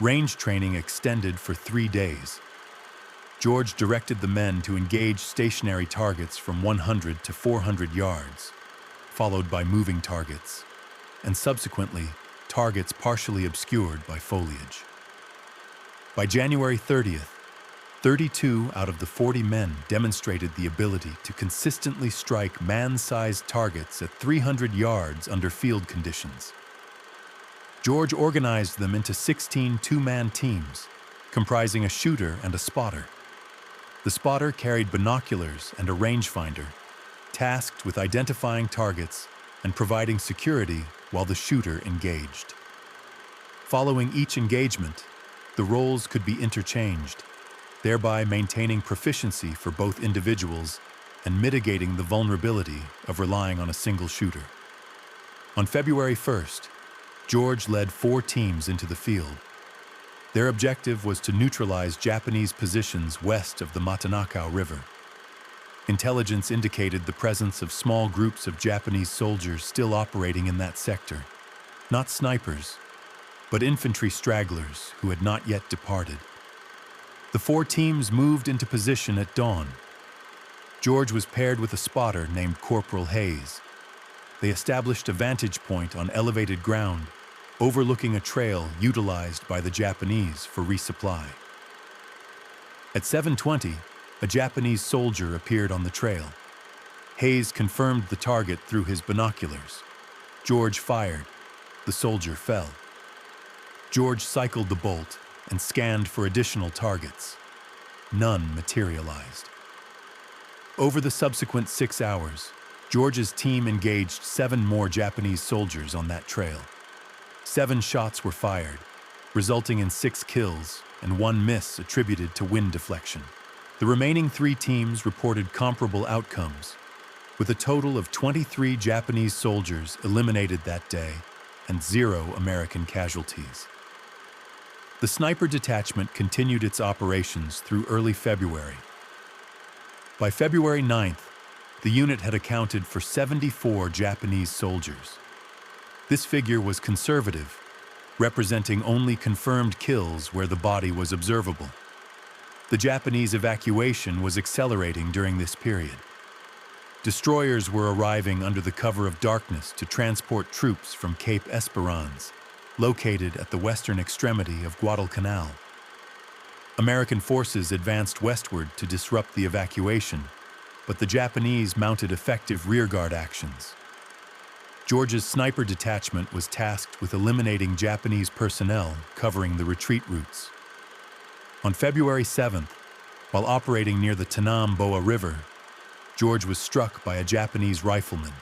Range training extended for 3 days. George directed the men to engage stationary targets from 100 to 400 yards, followed by moving targets, and subsequently, targets partially obscured by foliage. By January 30th, 32 out of the 40 men demonstrated the ability to consistently strike man-sized targets at 300 yards under field conditions. George organized them into 16 two-man teams, comprising a shooter and a spotter. The spotter carried binoculars and a rangefinder, tasked with identifying targets and providing security while the shooter engaged. Following each engagement, the roles could be interchanged, thereby maintaining proficiency for both individuals and mitigating the vulnerability of relying on a single shooter. On February 1st, George led 4 teams into the field. Their objective was to neutralize Japanese positions west of the Matanakaw River. Intelligence indicated the presence of small groups of Japanese soldiers still operating in that sector, not snipers, but infantry stragglers who had not yet departed. The 4 teams moved into position at dawn. George was paired with a spotter named Corporal Hayes. They established a vantage point on elevated ground, overlooking a trail utilized by the Japanese for resupply. At 7:20, a Japanese soldier appeared on the trail. Hayes confirmed the target through his binoculars. George fired. The soldier fell. George cycled the bolt and scanned for additional targets. None materialized. Over the subsequent 6 hours, George's team engaged 7 more Japanese soldiers on that trail. 7 shots were fired, resulting in 6 kills and 1 miss attributed to wind deflection. The remaining 3 teams reported comparable outcomes, with a total of 23 Japanese soldiers eliminated that day and 0 American casualties. The sniper detachment continued its operations through early February. By February 9th, the unit had accounted for 74 Japanese soldiers. This figure was conservative, representing only confirmed kills where the body was observable. The Japanese evacuation was accelerating during this period. Destroyers were arriving under the cover of darkness to transport troops from Cape Esperance, located at the western extremity of Guadalcanal. American forces advanced westward to disrupt the evacuation, but the Japanese mounted effective rearguard actions. George's sniper detachment was tasked with eliminating Japanese personnel covering the retreat routes. On February 7th, while operating near the Tanam-Boa River, George was struck by a Japanese rifleman.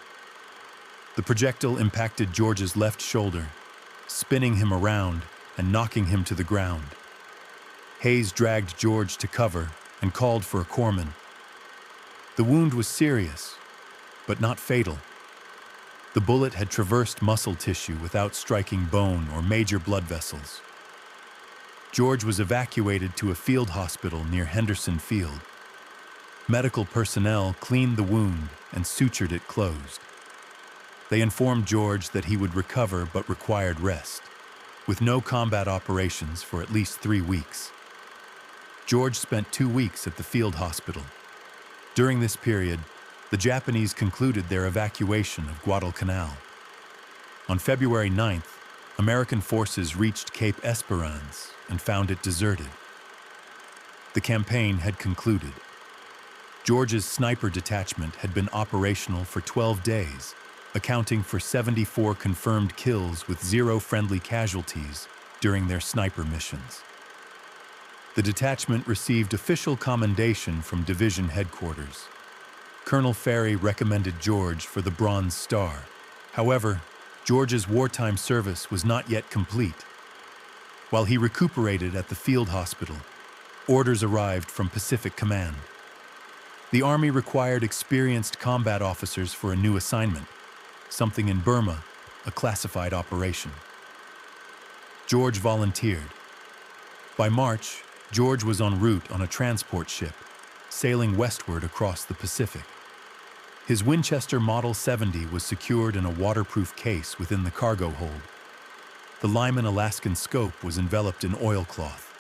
The projectile impacted George's left shoulder, spinning him around and knocking him to the ground. Hayes dragged George to cover and called for a corpsman. The wound was serious, but not fatal. The bullet had traversed muscle tissue without striking bone or major blood vessels. George was evacuated to a field hospital near Henderson Field. Medical personnel cleaned the wound and sutured it closed. They informed George that he would recover but required rest, with no combat operations for at least 3 weeks. George spent 2 weeks at the field hospital. During this period, the Japanese concluded their evacuation of Guadalcanal. On February 9th, American forces reached Cape Esperance and found it deserted. The campaign had concluded. George's sniper detachment had been operational for 12 days, accounting for 74 confirmed kills with 0 friendly casualties during their sniper missions. The detachment received official commendation from division headquarters. Colonel Ferry recommended George for the Bronze Star. However, George's wartime service was not yet complete. While he recuperated at the field hospital, orders arrived from Pacific Command. The Army required experienced combat officers for a new assignment, something in Burma, a classified operation. George volunteered. By March, George was en route on a transport ship, sailing westward across the Pacific. His Winchester Model 70 was secured in a waterproof case within the cargo hold. The Lyman Alaskan scope was enveloped in oilcloth.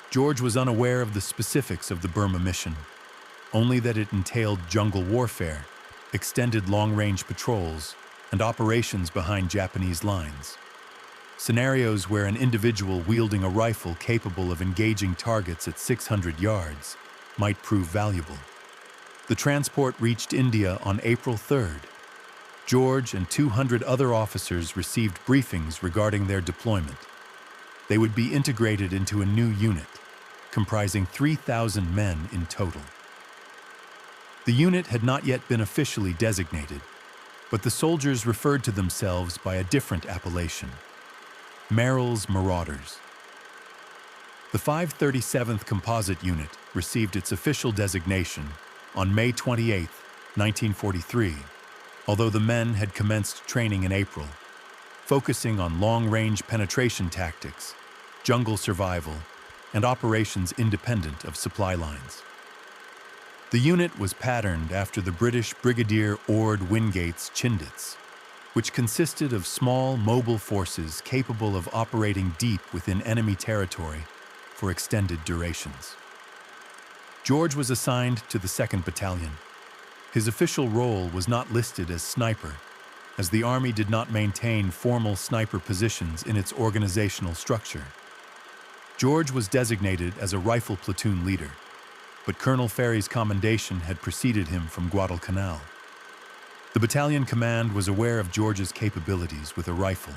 George was unaware of the specifics of the Burma mission, only that it entailed jungle warfare, extended long-range patrols, and operations behind Japanese lines. Scenarios where an individual wielding a rifle capable of engaging targets at 600 yards might prove valuable. The transport reached India on April 3rd. George and 200 other officers received briefings regarding their deployment. They would be integrated into a new unit, comprising 3,000 men in total. The unit had not yet been officially designated, but the soldiers referred to themselves by a different appellation: Merrill's Marauders. The 537th Composite Unit received its official designation on May 28, 1943, although the men had commenced training in April, focusing on long-range penetration tactics, jungle survival, and operations independent of supply lines. The unit was patterned after the British Brigadier Ord Wingate's Chindits, which consisted of small, mobile forces capable of operating deep within enemy territory for extended durations. George was assigned to the 2nd Battalion. His official role was not listed as sniper, as the Army did not maintain formal sniper positions in its organizational structure. George was designated as a rifle platoon leader, but Colonel Ferry's commendation had preceded him from Guadalcanal. The battalion command was aware of George's capabilities with a rifle.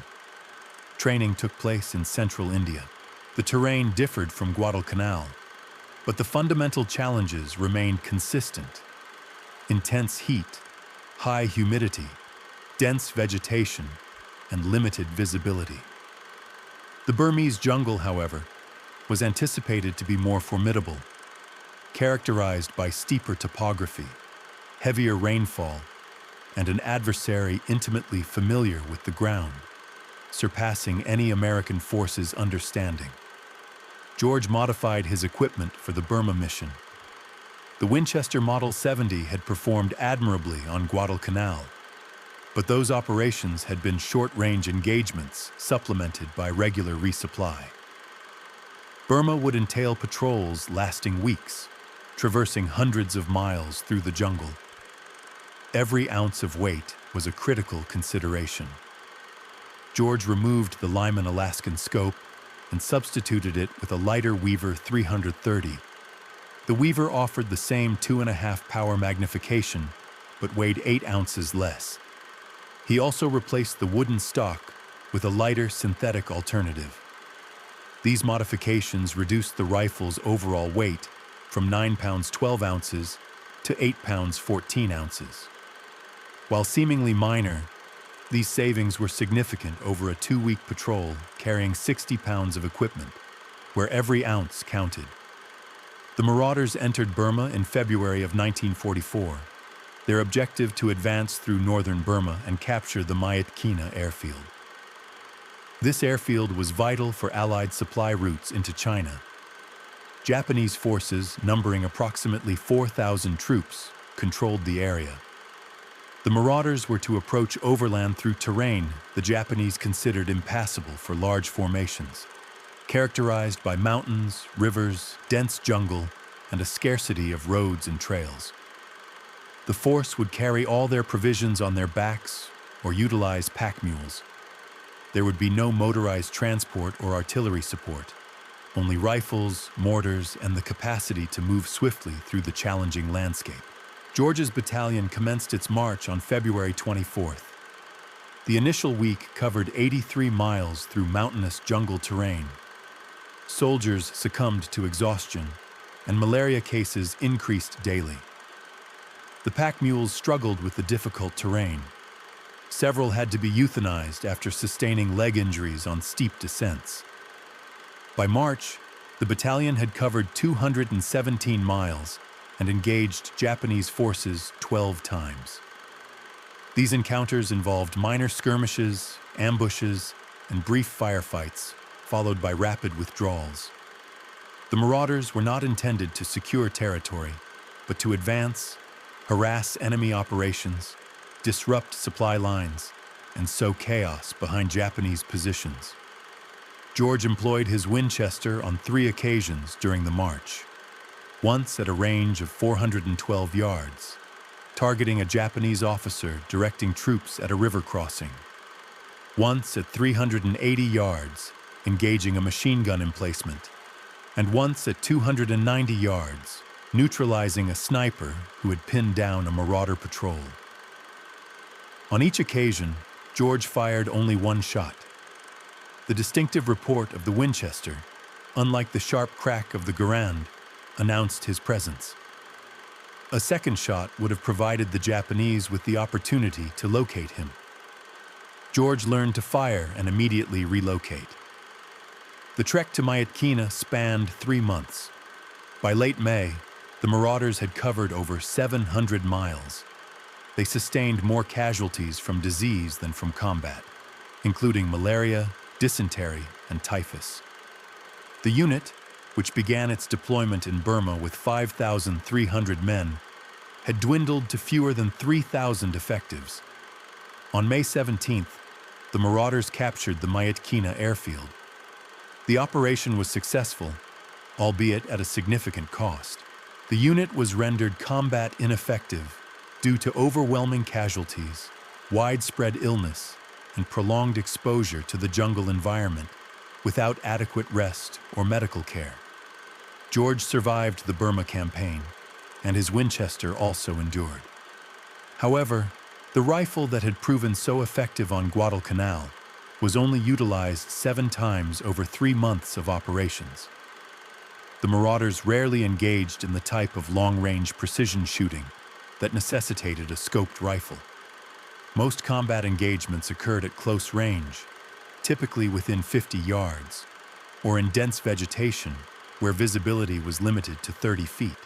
Training took place in central India. The terrain differed from Guadalcanal, but the fundamental challenges remained consistent: intense heat, high humidity, dense vegetation, and limited visibility. The Burmese jungle, however, was anticipated to be more formidable, characterized by steeper topography, heavier rainfall, and an adversary intimately familiar with the ground, surpassing any American force's understanding. George modified his equipment for the Burma mission. The Winchester Model 70 had performed admirably on Guadalcanal, but those operations had been short-range engagements supplemented by regular resupply. Burma would entail patrols lasting weeks, traversing hundreds of miles through the jungle. Every ounce of weight was a critical consideration. George removed the Lyman Alaskan scope and substituted it with a lighter Weaver 330. The Weaver offered the same 2.5 power magnification, but weighed 8 ounces less. He also replaced the wooden stock with a lighter synthetic alternative. These modifications reduced the rifle's overall weight from 9 pounds 12 ounces to 8 pounds 14 ounces. While seemingly minor, these savings were significant over a 2-week patrol carrying 60 pounds of equipment, where every ounce counted. The Marauders entered Burma in February of 1944, their objective to advance through northern Burma and capture the Myitkyina airfield. This airfield was vital for Allied supply routes into China. Japanese forces, numbering approximately 4,000 troops, controlled the area. The Marauders were to approach overland through terrain the Japanese considered impassable for large formations, characterized by mountains, rivers, dense jungle, and a scarcity of roads and trails. The force would carry all their provisions on their backs or utilize pack mules. There would be no motorized transport or artillery support, only rifles, mortars, and the capacity to move swiftly through the challenging landscape. George's battalion commenced its march on February 24th. The initial week covered 83 miles through mountainous jungle terrain. Soldiers succumbed to exhaustion, and malaria cases increased daily. The pack mules struggled with the difficult terrain. Several had to be euthanized after sustaining leg injuries on steep descents. By March, the battalion had covered 217 miles and engaged Japanese forces 12 times. These encounters involved minor skirmishes, ambushes, and brief firefights, followed by rapid withdrawals. The marauders were not intended to secure territory, but to advance, harass enemy operations, disrupt supply lines, and sow chaos behind Japanese positions. George employed his Winchester on 3 occasions during the march. Once at a range of 412 yards, targeting a Japanese officer directing troops at a river crossing. Once at 380 yards, engaging a machine gun emplacement. And once at 290 yards, neutralizing a sniper who had pinned down a marauder patrol. On each occasion, George fired only 1 shot. The distinctive report of the Winchester, unlike the sharp crack of the Garand, announced his presence. A second shot would have provided the Japanese with the opportunity to locate him. George learned to fire and immediately relocate. The trek to Myatkina spanned 3 months. By late May, the marauders had covered over 700 miles. They sustained more casualties from disease than from combat, including malaria, dysentery, and typhus. The unit, which began its deployment in Burma with 5,300 men, had dwindled to fewer than 3,000 effectives. On May 17th, the marauders captured the Myatkina airfield. The operation was successful, albeit at a significant cost. The unit was rendered combat ineffective due to overwhelming casualties, widespread illness, and prolonged exposure to the jungle environment without adequate rest or medical care. George survived the Burma campaign, and his Winchester also endured. However, the rifle that had proven so effective on Guadalcanal was only utilized 7 times over 3 months of operations. The marauders rarely engaged in the type of long-range precision shooting that necessitated a scoped rifle. Most combat engagements occurred at close range, typically within 50 yards, or in dense vegetation where visibility was limited to 30 feet.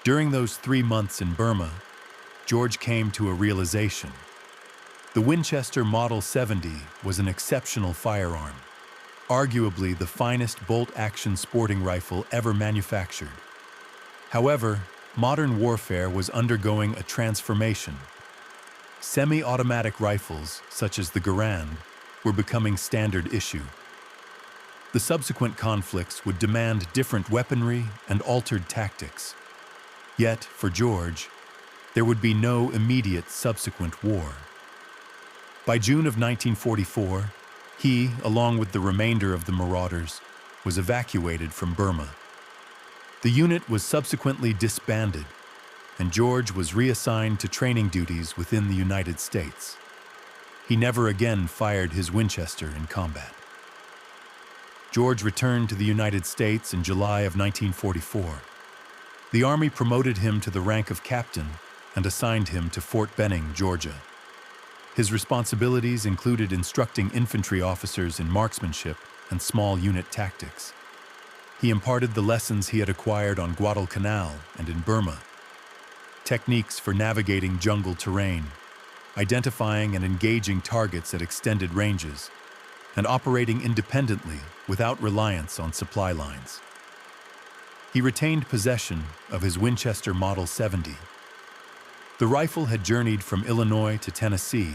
During those 3 months in Burma, George came to a realization. The Winchester Model 70 was an exceptional firearm, arguably the finest bolt-action sporting rifle ever manufactured. However, modern warfare was undergoing a transformation. Semi-automatic rifles, such as the Garand, were becoming standard issue. The subsequent conflicts would demand different weaponry and altered tactics. Yet, for George, there would be no immediate subsequent war. By June of 1944, he, along with the remainder of the marauders, was evacuated from Burma. The unit was subsequently disbanded, and George was reassigned to training duties within the United States. He never again fired his Winchester in combat. George returned to the United States in July of 1944. The Army promoted him to the rank of captain and assigned him to Fort Benning, Georgia. His responsibilities included instructing infantry officers in marksmanship and small unit tactics. He imparted the lessons he had acquired on Guadalcanal and in Burma: techniques for navigating jungle terrain, identifying and engaging targets at extended ranges, and operating independently without reliance on supply lines. He retained possession of his Winchester Model 70. The rifle had journeyed from Illinois to Tennessee,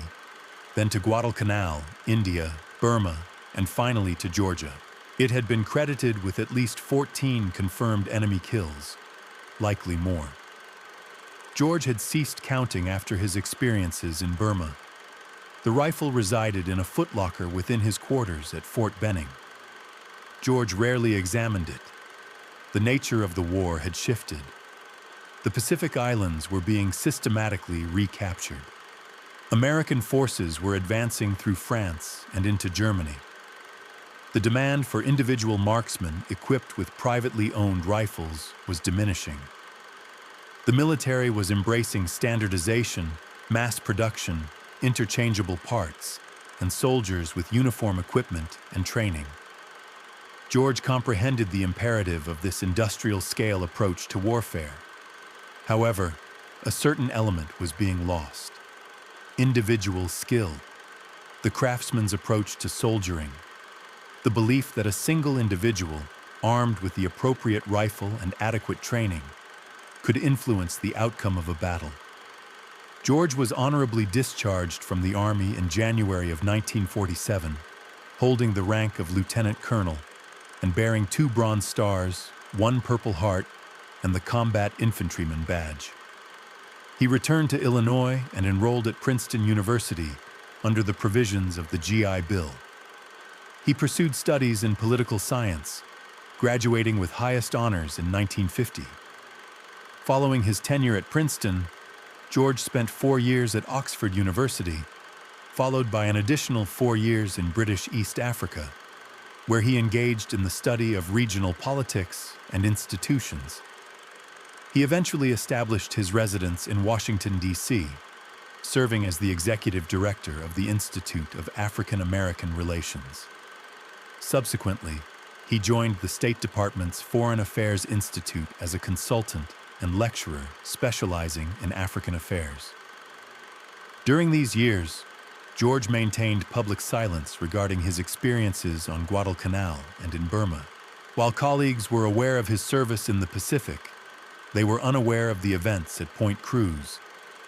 then to Guadalcanal, India, Burma, and finally to Georgia. It had been credited with at least 14 confirmed enemy kills, likely more. George had ceased counting after his experiences in Burma. The rifle resided in a footlocker within his quarters at Fort Benning. George rarely examined it. The nature of the war had shifted. The Pacific Islands were being systematically recaptured. American forces were advancing through France and into Germany. The demand for individual marksmen equipped with privately owned rifles was diminishing. The military was embracing standardization, mass production, interchangeable parts, and soldiers with uniform equipment and training. George comprehended the imperative of this industrial-scale approach to warfare. However, a certain element was being lost: individual skill, the craftsman's approach to soldiering, the belief that a single individual, armed with the appropriate rifle and adequate training, could influence the outcome of a battle. George was honorably discharged from the Army in January of 1947, holding the rank of lieutenant colonel and bearing 2 Bronze Stars, 1 Purple Heart, and the Combat Infantryman Badge. He returned to Illinois and enrolled at Princeton University under the provisions of the GI Bill. He pursued studies in political science, graduating with highest honors in 1950. Following his tenure at Princeton, George spent 4 years at Oxford University, followed by an additional 4 years in British East Africa, where he engaged in the study of regional politics and institutions. He eventually established his residence in Washington, D.C., serving as the executive director of the Institute of African American Relations. Subsequently, he joined the State Department's Foreign Affairs Institute as a consultant and lecturer specializing in African affairs. During these years, George maintained public silence regarding his experiences on Guadalcanal and in Burma. While colleagues were aware of his service in the Pacific, they were unaware of the events at Point Cruz,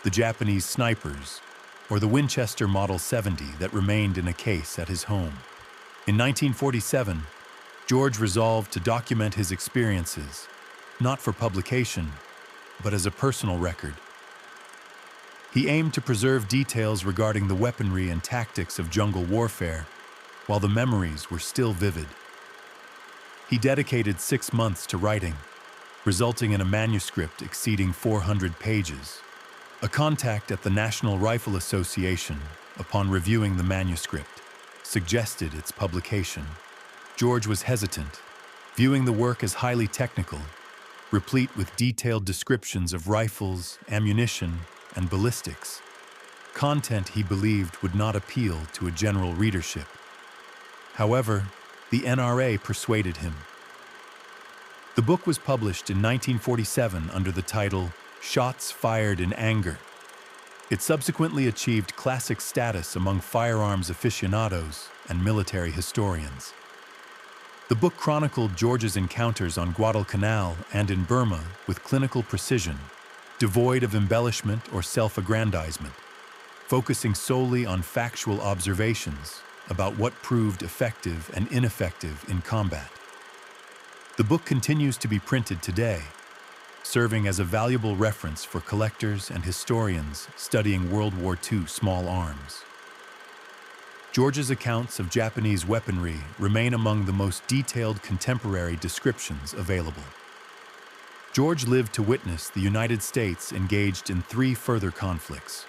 the Japanese snipers, or the Winchester Model 70 that remained in a case at his home. In 1947, George resolved to document his experiences, not for publication, but as a personal record. He aimed to preserve details regarding the weaponry and tactics of jungle warfare, while the memories were still vivid. He dedicated 6 months to writing, resulting in a manuscript exceeding 400 pages. A contact at the National Rifle Association, upon reviewing the manuscript, suggested its publication. George was hesitant, viewing the work as highly technical, replete with detailed descriptions of rifles, ammunition, and ballistics, content he believed would not appeal to a general readership. However, the NRA persuaded him. The book was published in 1947 under the title Shots Fired in Anger. It subsequently achieved classic status among firearms aficionados and military historians. The book chronicled George's encounters on Guadalcanal and in Burma with clinical precision, devoid of embellishment or self-aggrandizement, focusing solely on factual observations about what proved effective and ineffective in combat. The book continues to be printed today, serving as a valuable reference for collectors and historians studying World War II small arms. George's accounts of Japanese weaponry remain among the most detailed contemporary descriptions available. George lived to witness the United States engaged in 3 further conflicts: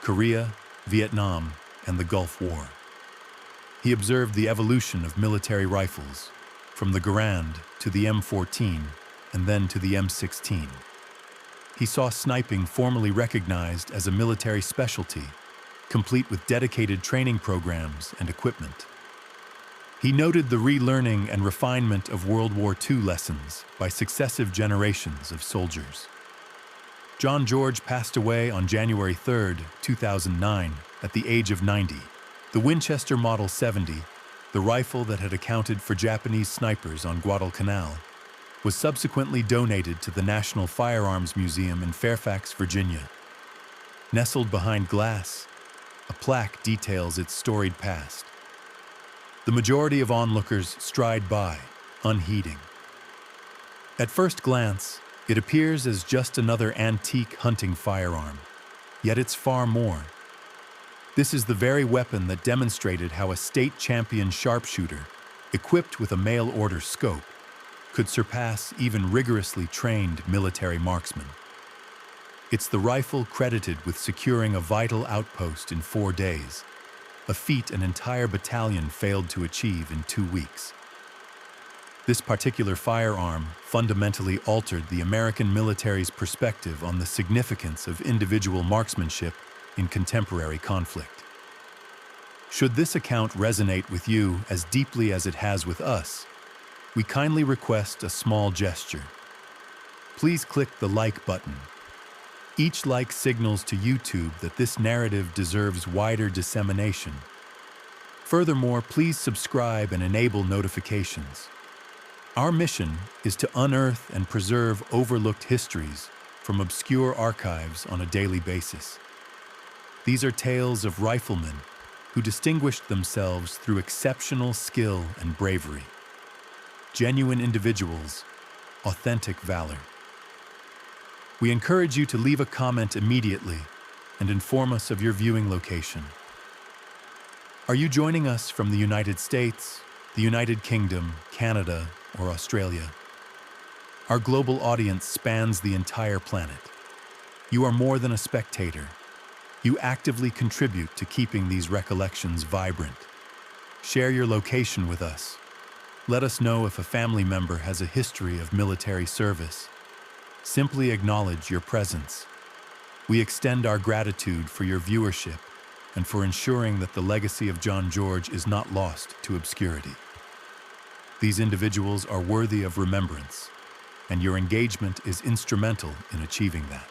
Korea, Vietnam, and the Gulf War. He observed the evolution of military rifles, from the Garand to the M14 and then to the M16. He saw sniping formally recognized as a military specialty, complete with dedicated training programs and equipment. He noted the relearning and refinement of World War II lessons by successive generations of soldiers. John George passed away on January 3, 2009, at the age of 90. The Winchester Model 70, the rifle that had accounted for Japanese snipers on Guadalcanal, was subsequently donated to the National Firearms Museum in Fairfax, Virginia. Nestled behind glass, a plaque details its storied past. The majority of onlookers stride by, unheeding. At first glance, it appears as just another antique hunting firearm, yet it's far more. This is the very weapon that demonstrated how a state champion sharpshooter, equipped with a mail-order scope, could surpass even rigorously trained military marksmen. It's the rifle credited with securing a vital outpost in 4 days, a feat an entire battalion failed to achieve in 2 weeks. This particular firearm fundamentally altered the American military's perspective on the significance of individual marksmanship in contemporary conflict. Should this account resonate with you as deeply as it has with us, we kindly request a small gesture. Please click the like button. Each like signals to YouTube that this narrative deserves wider dissemination. Furthermore, please subscribe and enable notifications. Our mission is to unearth and preserve overlooked histories from obscure archives on a daily basis. These are tales of riflemen who distinguished themselves through exceptional skill and bravery. Genuine individuals, authentic valor. We encourage you to leave a comment immediately and inform us of your viewing location. Are you joining us from the United States, the United Kingdom, Canada, or Australia? Our global audience spans the entire planet. You are more than a spectator. You actively contribute to keeping these recollections vibrant. Share your location with us. Let us know if a family member has a history of military service. Simply acknowledge your presence. We extend our gratitude for your viewership and for ensuring that the legacy of John George is not lost to obscurity. These individuals are worthy of remembrance, and your engagement is instrumental in achieving that.